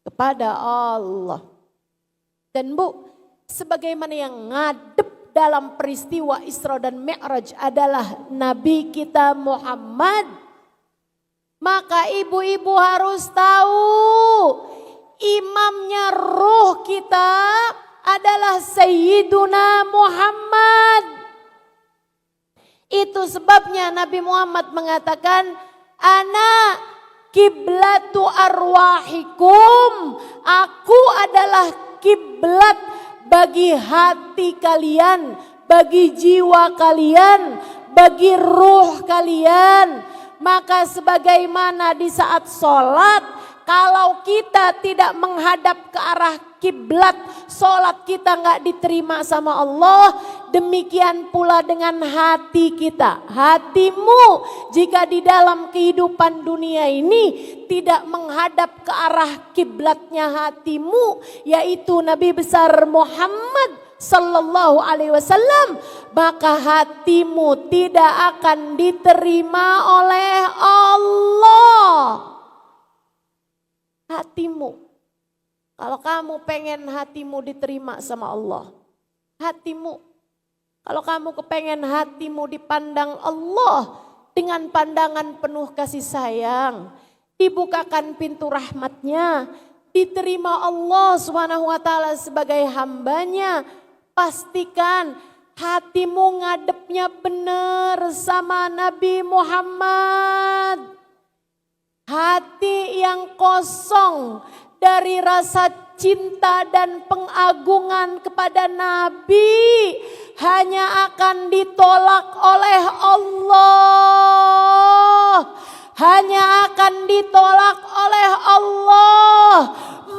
kepada Allah. Dan Bu, sebagaimana yang ngadep dalam peristiwa Isra dan Mi'raj adalah Nabi kita Muhammad, maka ibu-ibu harus tahu imamnya ruh kita adalah Sayyiduna Muhammad. Itu sebabnya Nabi Muhammad mengatakan, Ana kiblatu arwahikum, aku adalah kiblat bagi hati kalian, bagi jiwa kalian, bagi ruh kalian. Maka sebagaimana di saat sholat, kalau kita tidak menghadap ke arah kiblat, sholat kita nggak diterima sama Allah. Demikian pula dengan hati kita. Hatimu jika di dalam kehidupan dunia ini tidak menghadap ke arah kiblatnya hatimu, yaitu Nabi besar Muhammad Sallallahu Alaihi Wasallam, maka hatimu tidak akan diterima oleh Allah. Hatimu, kalau kamu pengen hatimu diterima sama Allah, hatimu, kalau kamu kepengen hatimu dipandang Allah dengan pandangan penuh kasih sayang, dibukakan pintu rahmatnya, diterima Allah SWT sebagai hambanya, pastikan hatimu ngadepnya benar sama Nabi Muhammad. Hati yang kosong dari rasa cinta dan pengagungan kepada Nabi hanya akan ditolak oleh Allah. Hanya akan ditolak oleh Allah.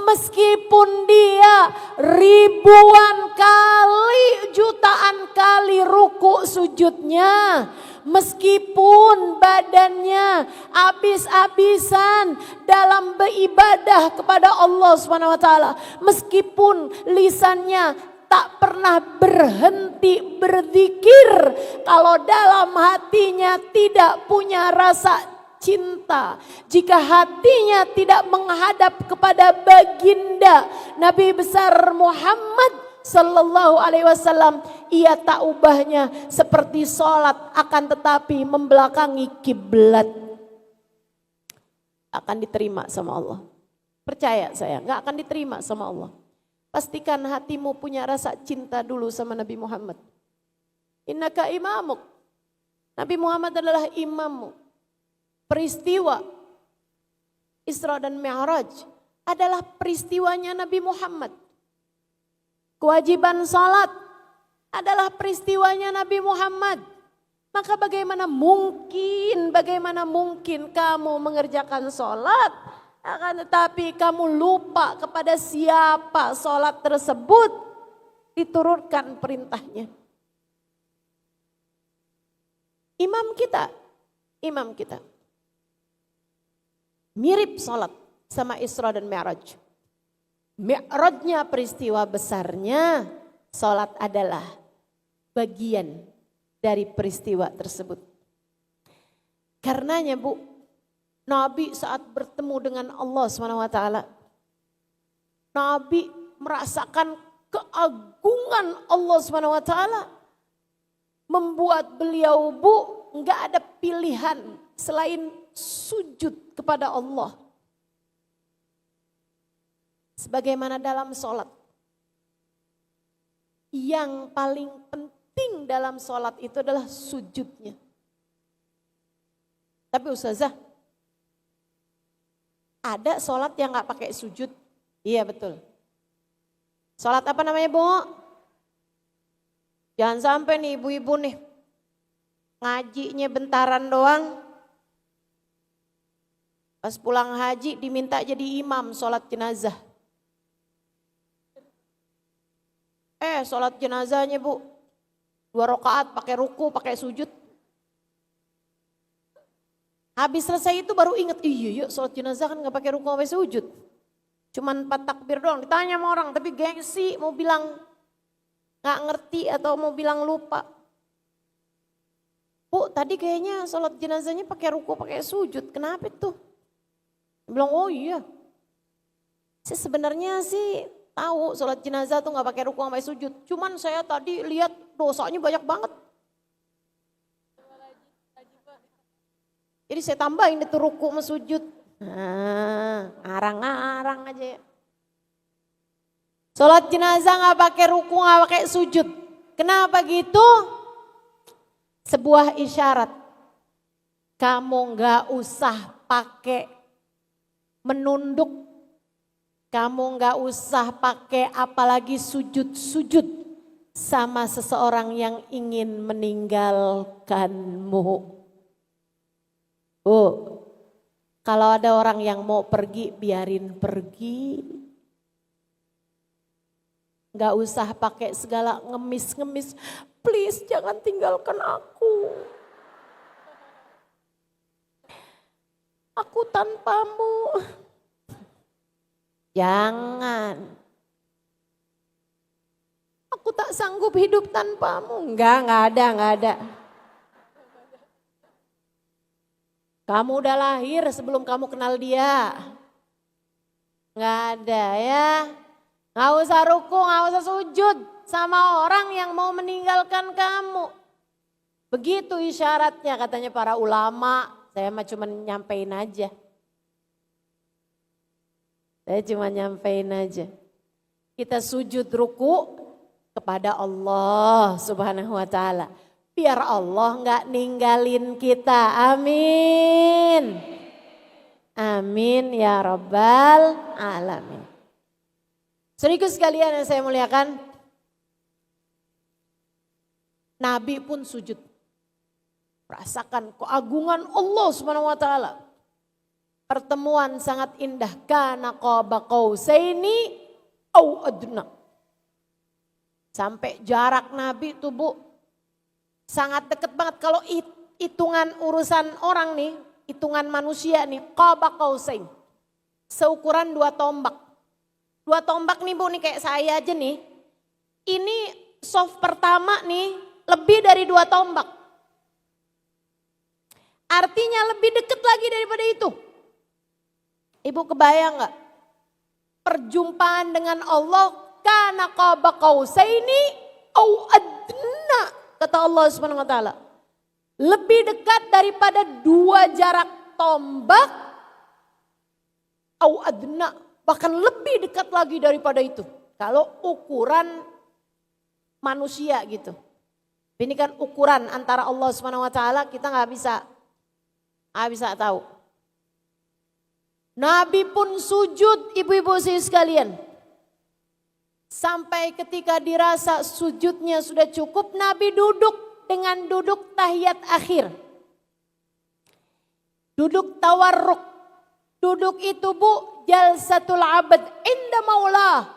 Meskipun dia ribuan kali, jutaan kali ruku sujudnya. meskipun badannya habis-habisan dalam beribadah kepada Allah Subhanahu wa taala, meskipun lisannya tak pernah berhenti berzikir, kalau dalam hatinya tidak punya rasa cinta, jika hatinya tidak menghadap kepada baginda Nabi besar Muhammad sallallahu alaihi wasallam, ia tak ubahnya seperti sholat, akan tetapi membelakangi kiblat. Akan diterima sama Allah. Percaya saya, gak akan diterima sama Allah. Pastikan hatimu punya rasa cinta dulu sama Nabi Muhammad. Innaka imamuk. Nabi Muhammad adalah imammu. Peristiwa Isra dan Mi'raj adalah peristiwanya Nabi Muhammad. Kewajiban salat adalah peristiwanya Nabi Muhammad. Maka bagaimana mungkin kamu mengerjakan salat, akan tetapi kamu lupa kepada siapa salat tersebut diturunkan perintahnya. Imam kita mirip salat sama Isra dan Mi'raj. Mi'rajnya peristiwa besarnya, salat adalah bagian dari peristiwa tersebut. Karenanya Bu, Nabi saat bertemu dengan Allah SWT, Nabi merasakan keagungan Allah SWT, membuat beliau Bu enggak ada pilihan selain sujud kepada Allah. Sebagaimana dalam sholat, yang paling penting dalam sholat itu adalah sujudnya. Tapi Ustazah, ada sholat yang gak pakai sujud? Iya betul. Sholat apa namanya Bu? Jangan sampai nih ibu-ibu nih, ngajinya bentaran doang. Pas pulang haji diminta jadi imam sholat jenazah. Sholat jenazahnya Bu, 2 rakaat pakai ruku, pakai sujud. Habis selesai itu baru ingat, iya sholat jenazah kan gak pakai ruku, pakai sujud. Cuman 4 takbir doang, ditanya sama orang, tapi gengsi mau bilang gak ngerti atau mau bilang lupa. Bu, tadi kayaknya sholat jenazahnya pakai ruku, pakai sujud, kenapa itu? Bilang, oh iya. Saya sebenarnya sih tahu sholat jenazah tuh gak pakai ruku, gak pakai sujud. Cuman saya tadi lihat dosanya banyak banget. Jadi saya tambahin itu ruku sama sujud. Arang-arang aja ya. Sholat jenazah gak pakai ruku, gak pakai sujud. Kenapa gitu? Sebuah isyarat. Kamu gak usah pakai menunduk, kamu gak usah pakai apalagi sujud-sujud sama seseorang yang ingin meninggalkanmu. Kalau ada orang yang mau pergi, biarin pergi. Gak usah pakai segala ngemis-ngemis, please jangan tinggalkan aku. Aku tanpamu. Jangan. Aku tak sanggup hidup tanpamu. Enggak ada. Kamu udah lahir sebelum kamu kenal dia. Enggak ada ya. Enggak usah ruku, enggak usah sujud sama orang yang mau meninggalkan kamu. Begitu isyaratnya katanya para ulama. Saya mah cuma nyampein aja. Kita sujud ruku kepada Allah Subhanahu wa taala. Biar Allah enggak ninggalin kita. Amin. Amin ya rabbal alamin. Saudaraku sekalian yang saya muliakan, Nabi pun sujud. Rasakan keagungan Allah Subhanahu wa taala. Pertemuan sangat indah, kana qaba qausaini au adna. Sampai jarak Nabi itu Bu sangat dekat banget. Kalau hitungan urusan orang nih, hitungan manusia nih, qaba qausain. Seukuran 2 tombak. 2 tombak nih Bu, nih kayak saya aja nih. Ini soft pertama nih lebih dari 2 tombak. Artinya lebih dekat lagi daripada itu. Ibu kebayang gak? Perjumpaan dengan Allah kana qaba qausaini au adna, kata Allah Subhanahu wa taala. Lebih dekat daripada 2 jarak tombak au adna, bahkan lebih dekat lagi daripada itu. Kalau ukuran manusia gitu. Ini kan ukuran antara Allah Subhanahu wa taala, kita nggak bisa tahu. Nabi pun sujud, ibu-ibu sekalian. Sampai ketika dirasa sujudnya sudah cukup, Nabi duduk dengan duduk tahiyat akhir. Duduk tawarruk. Duduk itu Bu, jalsatul abad inda maulah.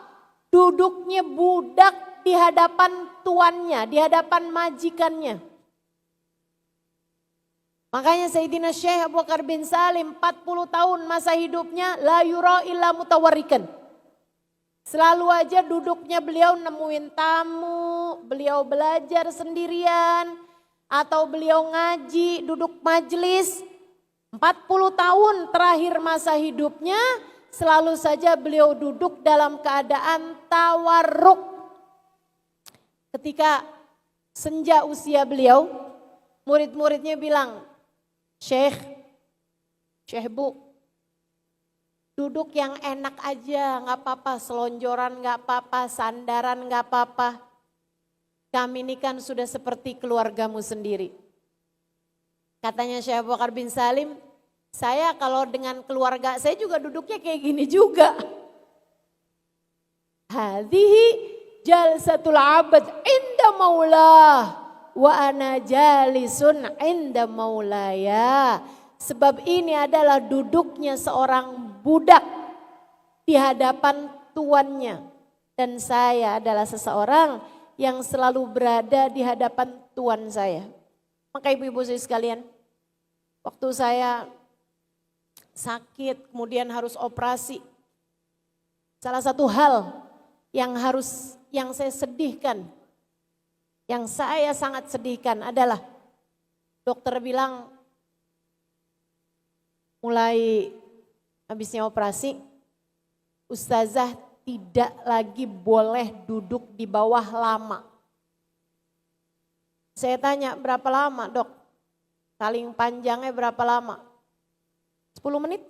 Duduknya budak di hadapan tuannya, di hadapan majikannya. Makanya Sayyidina Syekh Abu Bakar bin Salim 40 tahun masa hidupnya la yura illa mutawarrikan. Selalu aja duduknya beliau nemuin tamu, beliau belajar sendirian, atau beliau ngaji, duduk majelis. 40 tahun terakhir masa hidupnya selalu saja beliau duduk dalam keadaan tawarruk. Ketika senja usia beliau, murid-muridnya bilang, Syekh Bu, duduk yang enak aja, gak apa-apa, selonjoran gak apa-apa, sandaran gak apa-apa. Kami ini kan sudah seperti keluargamu sendiri. Katanya Syekh Abu Bakar bin Salim, saya kalau dengan keluarga saya juga duduknya kayak gini juga. Hadhihi jalsatul abad inda maulah wa ana jalisun inda maulaya. Sebab ini adalah duduknya seorang budak di hadapan tuannya. Dan saya adalah seseorang yang selalu berada di hadapan tuan saya. Maka ibu-ibu sekalian, waktu saya sakit kemudian harus operasi, salah satu hal yang saya sedihkan, yang saya sangat sedihkan adalah dokter bilang mulai habisnya operasi, ustazah tidak lagi boleh duduk di bawah lama. Saya tanya berapa lama dok? Paling panjangnya berapa lama? 10 menit?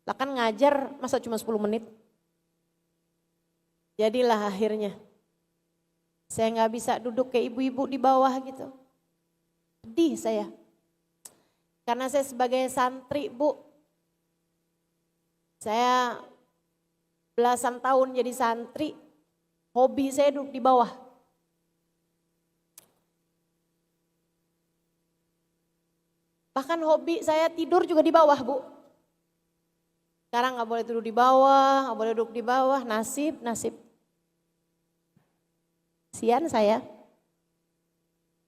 Lah kan ngajar masa cuma 10 menit? Jadilah akhirnya saya gak bisa duduk kayak ibu-ibu di bawah gitu. Sedih saya. Karena saya sebagai santri Bu, saya belasan tahun jadi santri, hobi saya duduk di bawah. Bahkan hobi saya tidur juga di bawah Bu. Sekarang gak boleh duduk di bawah, gak boleh duduk di bawah, nasib. Sian saya.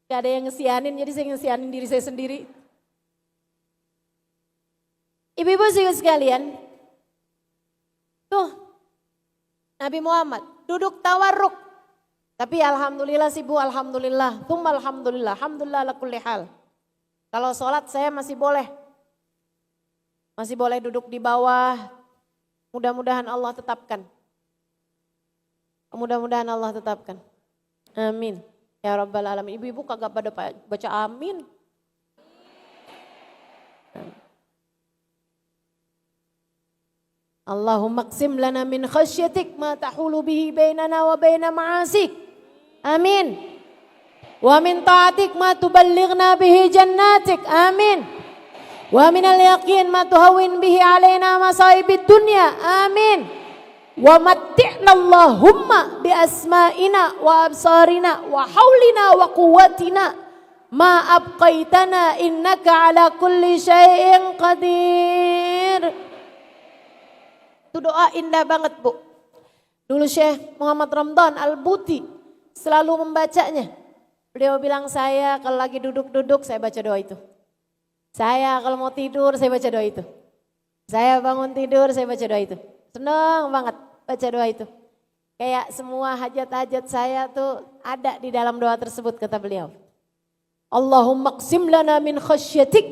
Gak ada yang ngesianin, jadi saya ngesianin diri saya sendiri. Ibu-ibu sekalian, tuh Nabi Muhammad duduk tawarruk. Tapi alhamdulillah sih Bu, alhamdulillah. Alhamdulillah ala kulli hal. Kalau sholat saya masih boleh duduk di bawah. Mudah-mudahan Allah tetapkan. Amin. Ya Rabbal Alamin. Ibu-ibu kagak pada baca amin. Allahumma qsim lana min khasyatik ma tahulu bihi bainana wa baina ma'asik. Amin. Wa min ta'atik ma tuballighna bihi jannatik. Amin. Wa min al-yaqin ma tuhawwin bihi alaina masaibid dunya. Amin. Wa matti'na Allahumma bi asma'ina wa absarina wa haulina wa quwwatina ma abqaitana innaka ala kulli syai'in qadir. Itu doa indah banget Bu. Dulu Syekh Muhammad Ramdan Al-Buti selalu membacanya. Beliau bilang saya kalau lagi duduk-duduk saya baca doa itu. Saya kalau mau tidur saya baca doa itu. Saya bangun tidur saya baca doa itu. Senang banget baca doa itu. Kayak semua hajat-hajat saya tuh ada di dalam doa tersebut kata beliau. Allahumma qsim lana min khasyatik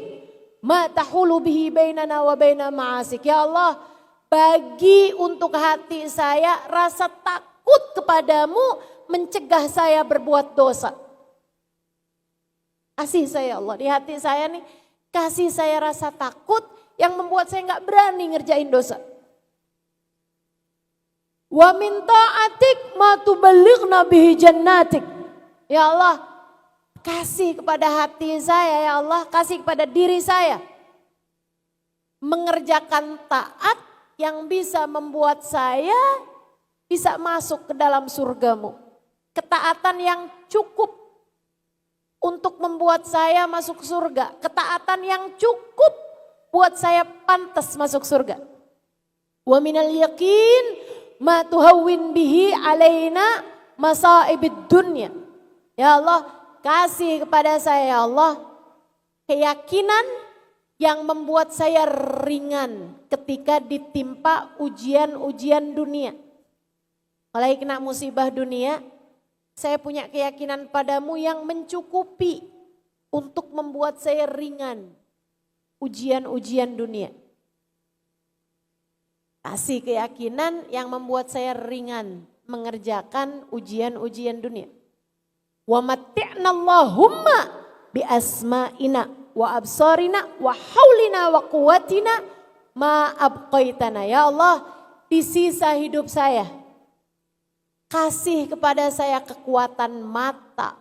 ma tahulu bihi bainana wa baina ma'asik. Ya Allah, bagi untuk hati saya rasa takut kepadamu mencegah saya berbuat dosa. Kasih saya Allah, di hati saya nih kasih saya rasa takut yang membuat saya nggak berani ngerjain dosa. Wa min ta'atik ma tuballighna bihi jannatik. Ya Allah, kasih kepada hati saya ya Allah, kasih kepada diri saya. Mengerjakan taat yang bisa membuat saya bisa masuk ke dalam surgamu. Ketaatan yang cukup untuk membuat saya masuk surga. Ketaatan yang cukup buat saya pantas masuk surga. Wa minal yakin ma tuhawwin bihi alaina masaibid dunya. Ya Allah, kasih kepada saya ya Allah keyakinan yang membuat saya ringan ketika ditimpa ujian-ujian dunia. Kalau kena musibah dunia, saya punya keyakinan padamu yang mencukupi untuk membuat saya ringan ujian-ujian dunia. Kasih keyakinan yang membuat saya ringan mengerjakan ujian-ujian dunia. Wa matti'na Allahumma bi asma'ina wa absarina wa haulina wa quwwatina ma abqaitana. Ya Allah, di sisa hidup saya kasih kepada saya kekuatan mata,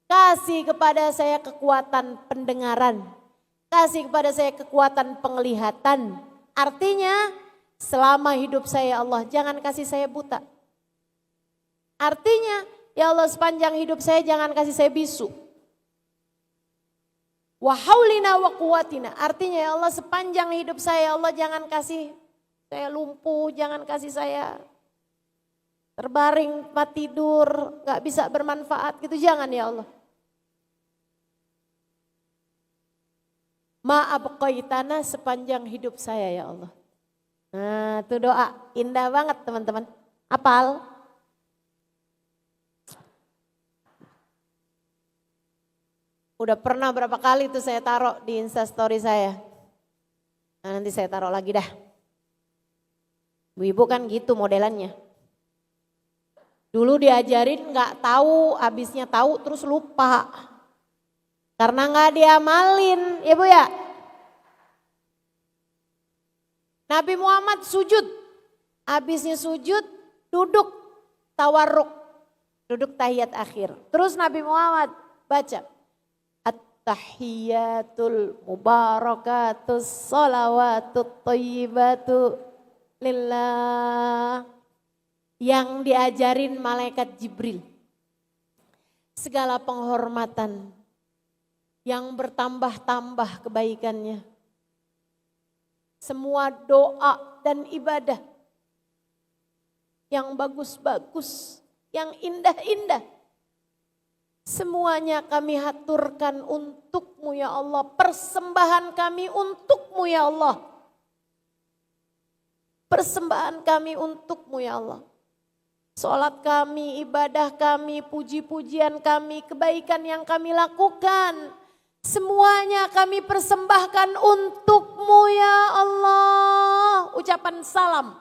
kasih kepada saya kekuatan pendengaran, kasih kepada saya kekuatan penglihatan. Artinya selama hidup saya Allah jangan kasih saya buta. Artinya ya Allah sepanjang hidup saya jangan kasih saya bisu. Wa haulina wa quwwatina. Artinya ya Allah sepanjang hidup saya Allah jangan kasih saya lumpuh, jangan kasih saya terbaring tempat tidur, gak bisa bermanfaat gitu, jangan ya Allah. Ma'abqaitana sepanjang hidup saya ya Allah. Nah itu doa, indah banget teman-teman. Hafal? Udah pernah berapa kali tuh saya taruh di Instastory saya. Nah, nanti saya taruh lagi dah. Ibu kan gitu modelannya. Dulu diajarin nggak tahu, habisnya tahu terus lupa. Karena nggak diamalin, ya Bu ya. Nabi Muhammad sujud, habisnya sujud duduk tawarruk, duduk tahiyat akhir. Terus Nabi Muhammad baca At-tahiyyatul mubarakatus sholawatut thayyibatu lillah. Yang diajarin malaikat Jibril. Segala penghormatan yang bertambah-tambah kebaikannya. Semua doa dan ibadah yang bagus-bagus, yang indah-indah. Semuanya kami haturkan untukmu ya Allah. Persembahan kami untukmu ya Allah. Persembahan kami untukmu ya Allah. Salat kami, ibadah kami, puji-pujian kami, kebaikan yang kami lakukan. Semuanya kami persembahkan untukmu ya Allah. Ucapan salam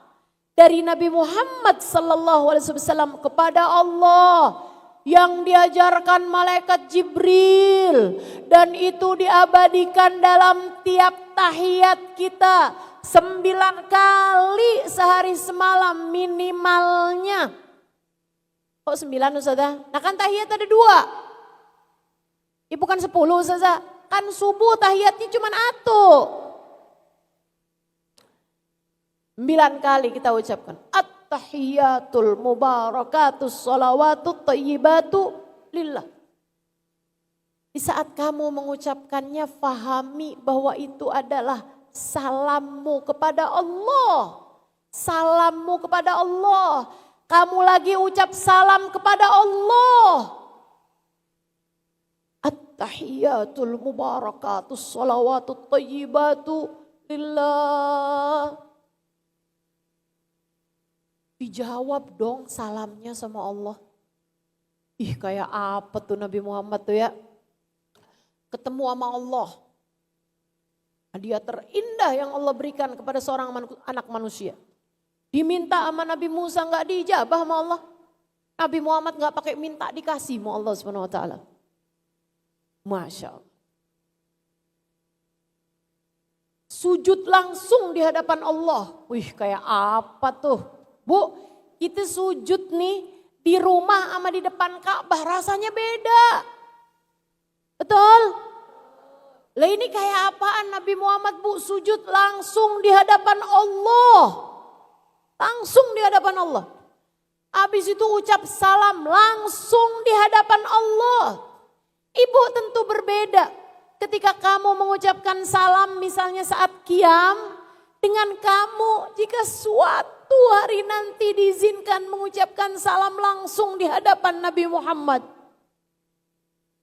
dari Nabi Muhammad SAW kepada Allah. Yang diajarkan malaikat Jibril. Dan itu diabadikan dalam tiap tahiyat kita. 9 kali sehari semalam minimalnya. Kok 9 Ustazah? Nah kan tahiyat ada 2. Ya bukan 10 Ustazah. Kan subuh tahiyatnya cuma 1. 9 kali kita ucapkan. At-tahiyatul mubarakatus sholawatut thayyibatu lillah. Di saat kamu mengucapkannya fahami bahwa itu adalah salammu kepada Allah. Salammu kepada Allah. Kamu lagi ucap salam kepada Allah. Tahiyatul mubarakatus salawatut tayyibatu lillah. Dijawab dong salamnya sama Allah. Ih kayak apa tuh Nabi Muhammad tuh ya. Ketemu sama Allah. Hadiah terindah yang Allah berikan kepada seorang anak manusia. Diminta sama Nabi Musa gak dijabah sama Allah. Nabi Muhammad gak pakai minta dikasih sama Allah Subhanahu wa ta'ala. Masya Allah. Sujud langsung di hadapan Allah. Wih kayak apa tuh. Bu, kita sujud nih di rumah sama di depan Ka'bah rasanya beda. Betul? Lah ini kayak apaan Nabi Muhammad bu sujud langsung di hadapan Allah. Langsung di hadapan Allah. Habis itu ucap salam langsung di hadapan Allah. Ibu tentu berbeda ketika kamu mengucapkan salam misalnya saat qiyam. Dengan kamu jika suatu hari nanti diizinkan mengucapkan salam langsung di hadapan Nabi Muhammad.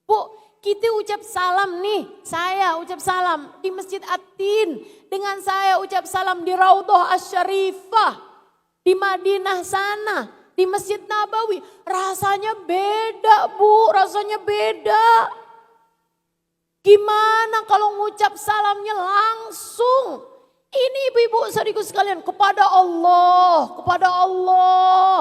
Bu, kita ucap salam nih, saya ucap salam di Masjid At-Tin. Dengan saya ucap salam di Raudhah Asy-Syarifah, di Madinah sana, di Masjid Nabawi. Rasanya beda bu, rasanya beda. Gimana kalau ngucap salamnya langsung? Ini ibu-ibu saudariku sekalian kepada Allah, kepada Allah.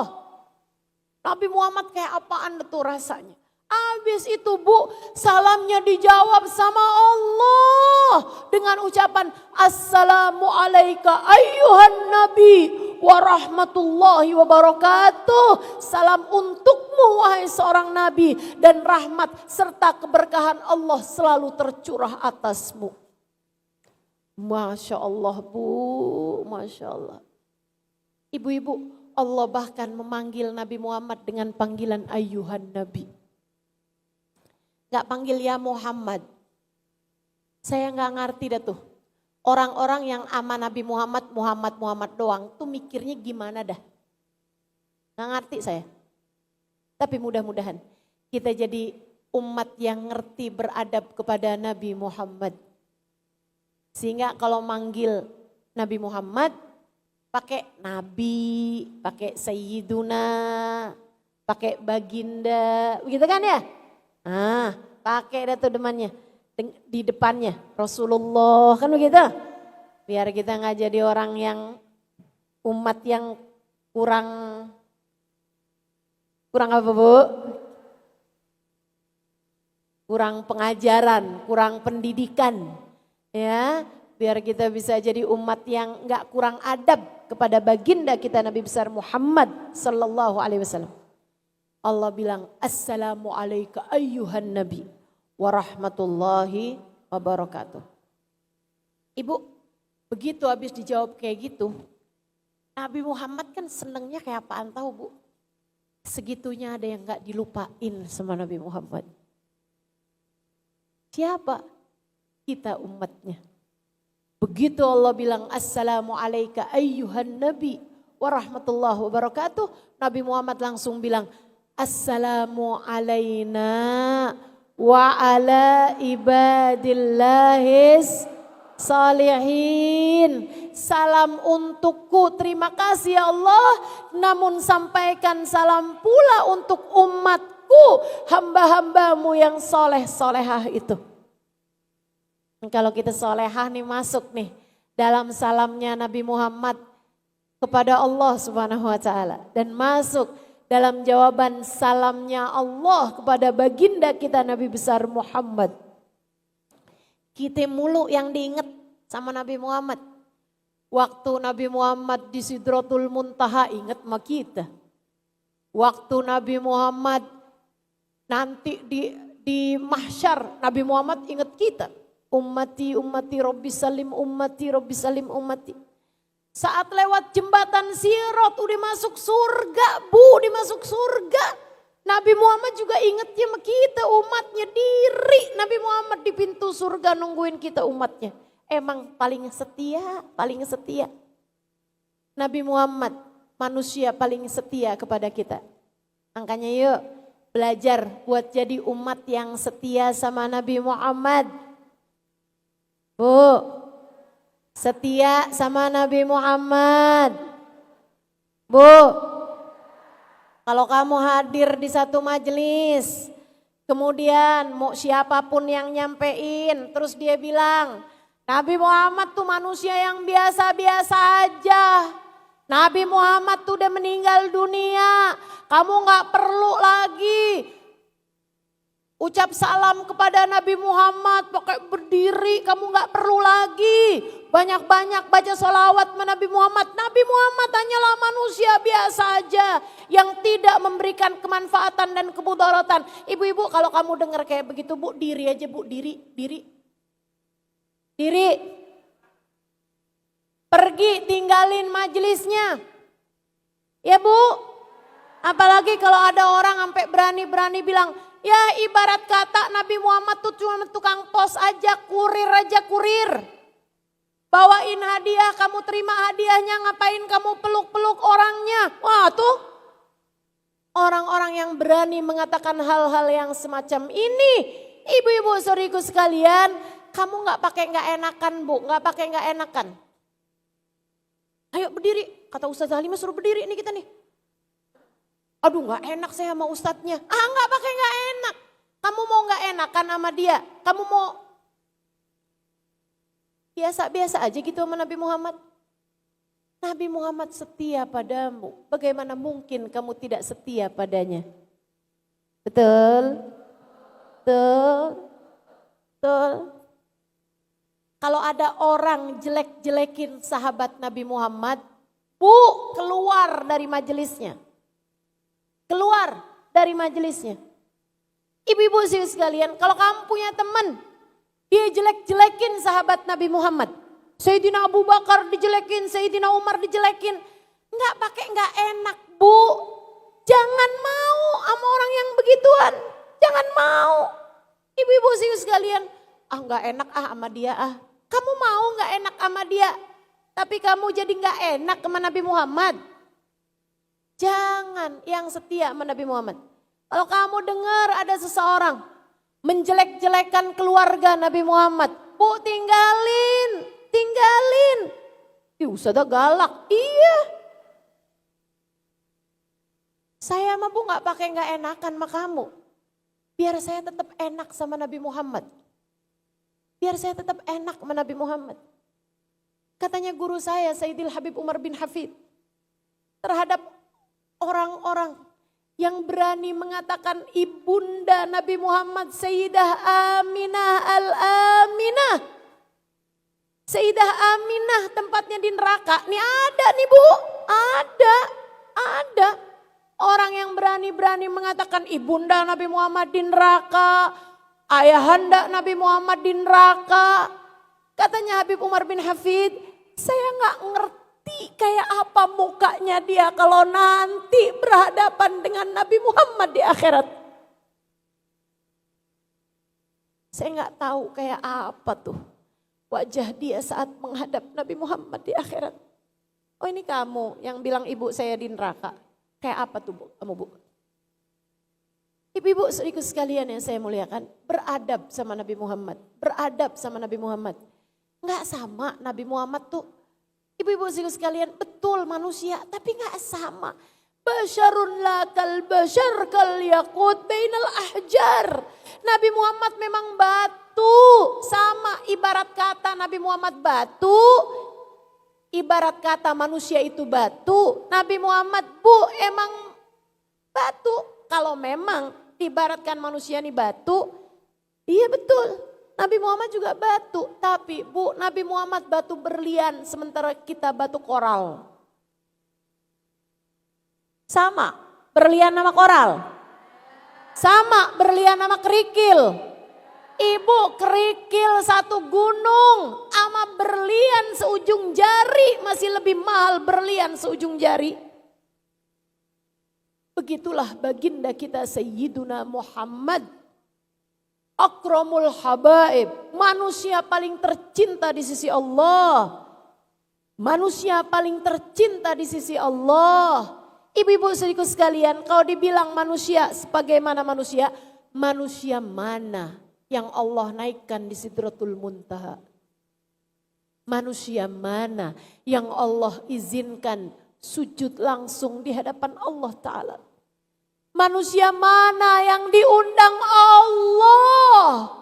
Nabi Muhammad kayak apaan tuh rasanya? Habis itu bu, salamnya dijawab sama Allah dengan ucapan Assalamu alayka ayyuhan nabi wa rahmatullahi wa barakatuh. Salam untukmu wahai seorang nabi dan rahmat serta keberkahan Allah selalu tercurah atasmu. Masya Allah bu, Masya Allah. Ibu-ibu, Allah bahkan memanggil Nabi Muhammad dengan panggilan ayyuhan nabi. Gak panggil ya Muhammad. Saya gak ngerti dah tuh. Orang-orang yang ama Nabi Muhammad doang tuh mikirnya gimana dah. Gak ngerti saya. Tapi mudah-mudahan kita jadi umat yang ngerti beradab kepada Nabi Muhammad. Sehingga kalau manggil Nabi Muhammad pakai Nabi, pakai Sayyiduna, pakai Baginda, begitu kan ya? Ah, pakai dah tuh depannya, di depannya Rasulullah kan begitu? Biar kita nggak jadi orang yang umat yang kurang apa bu? Kurang pengajaran, kurang pendidikan. Ya, biar kita bisa jadi umat yang enggak kurang adab kepada baginda kita Nabi besar Muhammad sallallahu alaihi wasallam. Allah bilang Assalamu alayka ayyuhan nabi wa rahmatullahi wa barakatuh. Ibu, begitu habis dijawab kayak gitu, Nabi Muhammad kan senengnya kayak apaan tahu bu? Segitunya ada yang enggak dilupain sama Nabi Muhammad. Siapa? Kita umatnya. Begitu Allah bilang Assalamu alayka ayyuhan nabi wa rahmatullahi wa barakatuh. Nabi Muhammad langsung bilang Assalamu alayna wa ala ibadillahis salihin. Salam untukku, terima kasih ya Allah. Namun sampaikan salam pula untuk umatku, hamba-hambamu yang soleh-solehah itu. Kalau kita solehah nih masuk nih dalam salamnya Nabi Muhammad kepada Allah Subhanahu wa ta'ala. Dan masuk dalam jawaban salamnya Allah kepada baginda kita Nabi besar Muhammad. Kita mulu yang diingat sama Nabi Muhammad. Waktu Nabi Muhammad di Sidratul Muntaha ingat sama kita. Waktu Nabi Muhammad nanti di mahsyar Nabi Muhammad ingat kita. Ummati, ummati, Rabbi salim, ummati, Rabbi salim, ummati. Saat lewat jembatan Sirat udah masuk surga, bu, dimasuk surga. Nabi Muhammad juga ingetnya sama kita, umatnya diri. Nabi Muhammad di pintu surga nungguin kita umatnya. Emang paling setia, paling setia. Nabi Muhammad manusia paling setia kepada kita. Angkanya yuk, belajar buat jadi umat yang setia sama Nabi Muhammad. Bu, setia sama Nabi Muhammad. Bu, kalau kamu hadir di satu majelis, kemudian mau siapapun yang nyampein, terus dia bilang, Nabi Muhammad tuh manusia yang biasa-biasa aja. Nabi Muhammad tuh udah meninggal dunia. Kamu gak perlu lagi ucap salam kepada Nabi Muhammad pakai berdiri. Kamu gak perlu lagi banyak-banyak baca sholawat sama Nabi Muhammad. Nabi Muhammad hanyalah manusia biasa aja yang tidak memberikan kemanfaatan dan kemudaratan. Ibu-ibu kalau kamu dengar kayak begitu, Bu, diri aja, Bu, diri. Pergi tinggalin majelisnya. Ya Bu, apalagi kalau ada orang sampai berani-berani bilang, ya ibarat kata Nabi Muhammad tuh cuma tukang pos aja, kurir. Bawain hadiah, kamu terima hadiahnya, ngapain kamu peluk-peluk orangnya. Wah tuh, orang-orang yang berani mengatakan hal-hal yang semacam ini. Ibu-ibu saudariku sekalian, kamu gak enakan Bu, gak enakan. Ayo berdiri, kata Ustaz Halimah suruh berdiri nih kita nih. Aduh gak enak saya sama ustadznya. Gak enak. Kamu mau gak enakan sama dia? Kamu mau biasa-biasa aja gitu sama Nabi Muhammad? Nabi Muhammad setia padamu. Bagaimana mungkin kamu tidak setia padanya? Betul? Kalau ada orang jelek-jelekin sahabat Nabi Muhammad, Bu, keluar dari majelisnya. Keluar dari majelisnya. Ibu-ibu sekalian, kalau kamu punya teman, dia jelek-jelekin sahabat Nabi Muhammad. Sayyidina Abu Bakar dijelekin, Sayyidina Umar dijelekin. Nggak enak, Bu. Jangan mau sama orang yang begituan. Jangan mau. Ibu-ibu sekalian, nggak enak sama dia Kamu mau gak enak sama dia, tapi kamu jadi gak enak sama Nabi Muhammad? Jangan yang setia sama Nabi Muhammad. Kalau kamu dengar ada seseorang menjelek-jelekan keluarga Nabi Muhammad, Bu, tinggalin. Ustazah galak, iya. Saya mah Bu gak pakai gak enakan sama kamu. Biar saya tetap enak sama Nabi Muhammad. Biar saya tetap enak sama Nabi Muhammad. Katanya guru saya Sayyidil Habib Umar bin Hafid. Terhadap orang-orang yang berani mengatakan ibunda Nabi Muhammad Sayyidah Aminah al-Aminah. Sayyidah Aminah tempatnya di neraka. Nih ada nih Bu, ada. Orang yang berani-berani mengatakan ibunda Nabi Muhammad di neraka. Ayahanda Nabi Muhammad di neraka. Katanya Habib Umar bin Hafid, saya gak ngerti kayak apa mukanya dia kalau nanti berhadapan dengan Nabi Muhammad di akhirat. Saya gak tahu kayak apa tuh wajah dia saat menghadap Nabi Muhammad di akhirat. Oh ini kamu yang bilang ibu saya di neraka. Kayak apa tuh Bu, kamu Bu? Ibu-ibu saudariku sekalian yang saya muliakan, beradab sama Nabi Muhammad. Enggak sama Nabi Muhammad tuh. Ibu-ibu saudariku sekalian, betul manusia tapi enggak sama. Basyarun la kal basyar kal yaqut bainal ahjar. Nabi Muhammad memang batu, sama ibarat kata Nabi Muhammad batu. Ibarat kata manusia itu batu. Nabi Muhammad Bu emang batu. Kalau memang diibaratkan manusia ini batu, iya betul. Nabi Muhammad juga batu. Tapi Bu, Nabi Muhammad batu berlian sementara kita batu koral. Sama, berlian sama koral. Sama, berlian sama kerikil. Ibu, kerikil satu gunung sama berlian seujung jari masih lebih mahal berlian seujung jari. Begitulah baginda kita Sayyiduna Muhammad. Akramul habaib. Manusia paling tercinta di sisi Allah. Manusia paling tercinta di sisi Allah. Ibu-ibu saudariku sekalian, kalau dibilang manusia sebagaimana manusia, manusia mana yang Allah naikkan di Sidratul Muntaha? Manusia mana yang Allah izinkan sujud langsung di hadapan Allah Ta'ala? Manusia mana yang diundang Allah?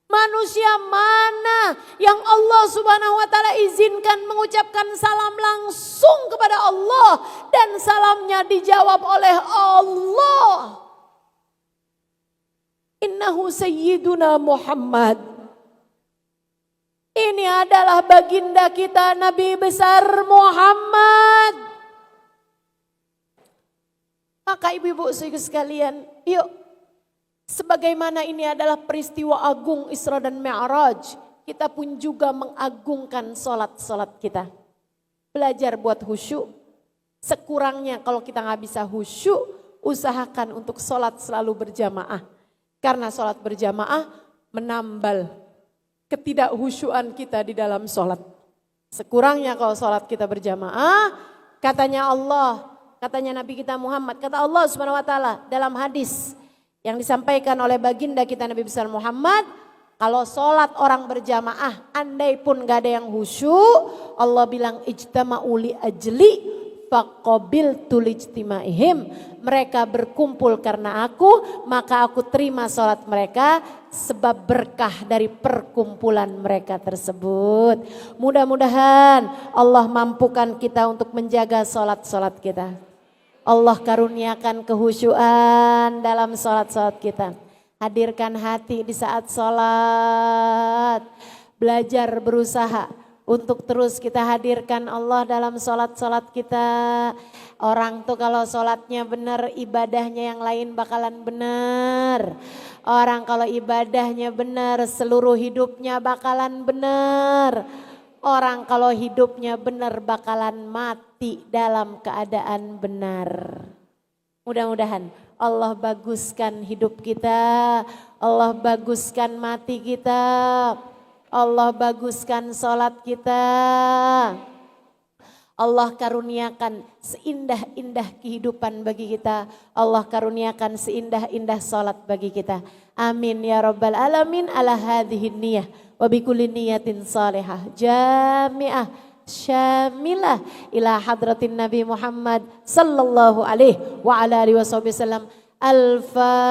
Manusia mana yang Allah Subhanahu wa Ta'ala izinkan mengucapkan salam langsung kepada Allah dan salamnya dijawab oleh Allah? Innahu Sayyiduna Muhammad. Ini adalah baginda kita Nabi besar Muhammad. Maka ibu-ibu saudara sekalian, yuk, sebagaimana ini adalah peristiwa agung Isra dan Mi'raj, kita pun juga mengagungkan sholat-sholat kita. Belajar buat khusyuk. Sekurangnya kalau kita nggak bisa khusyuk, usahakan untuk sholat selalu berjamaah. Karena sholat berjamaah menambal ketidakhusyuan kita di dalam sholat. Sekurangnya kalau sholat kita berjamaah, katanya Allah, katanya Nabi kita Muhammad, kata Allah Subhanahu wa Ta'ala dalam hadis yang disampaikan oleh baginda kita Nabi besar Muhammad, kalau sholat orang berjamaah, andai pun gak ada yang khusyuk, Allah bilang ijtama'u li ajli faqabiltu lijtimaihim. Mereka berkumpul karena aku, maka aku terima sholat mereka sebab berkah dari perkumpulan mereka tersebut. Mudah-mudahan Allah mampukan kita untuk menjaga sholat-sholat kita. Allah karuniakan kehusyuan dalam sholat-sholat kita. Hadirkan hati di saat sholat. Belajar berusaha untuk terus kita hadirkan Allah dalam sholat-sholat kita. Orang tuh kalau sholatnya benar, ibadahnya yang lain bakalan benar. Orang kalau ibadahnya benar, seluruh hidupnya bakalan benar. Orang kalau hidupnya benar bakalan mati dalam keadaan benar. Mudah-mudahan Allah baguskan hidup kita, Allah baguskan mati kita, Allah baguskan sholat kita. Allah karuniakan seindah-indah kehidupan bagi kita. Allah karuniakan seindah-indah sholat bagi kita. Amin ya rabbal alamin ala hadhihi niyah. Wa bikulli niyatin salihah jami'ah syamilah ila hadratin Nabi Muhammad sallallahu alaihi wa ala alihi wasallam. Al-Fatihah.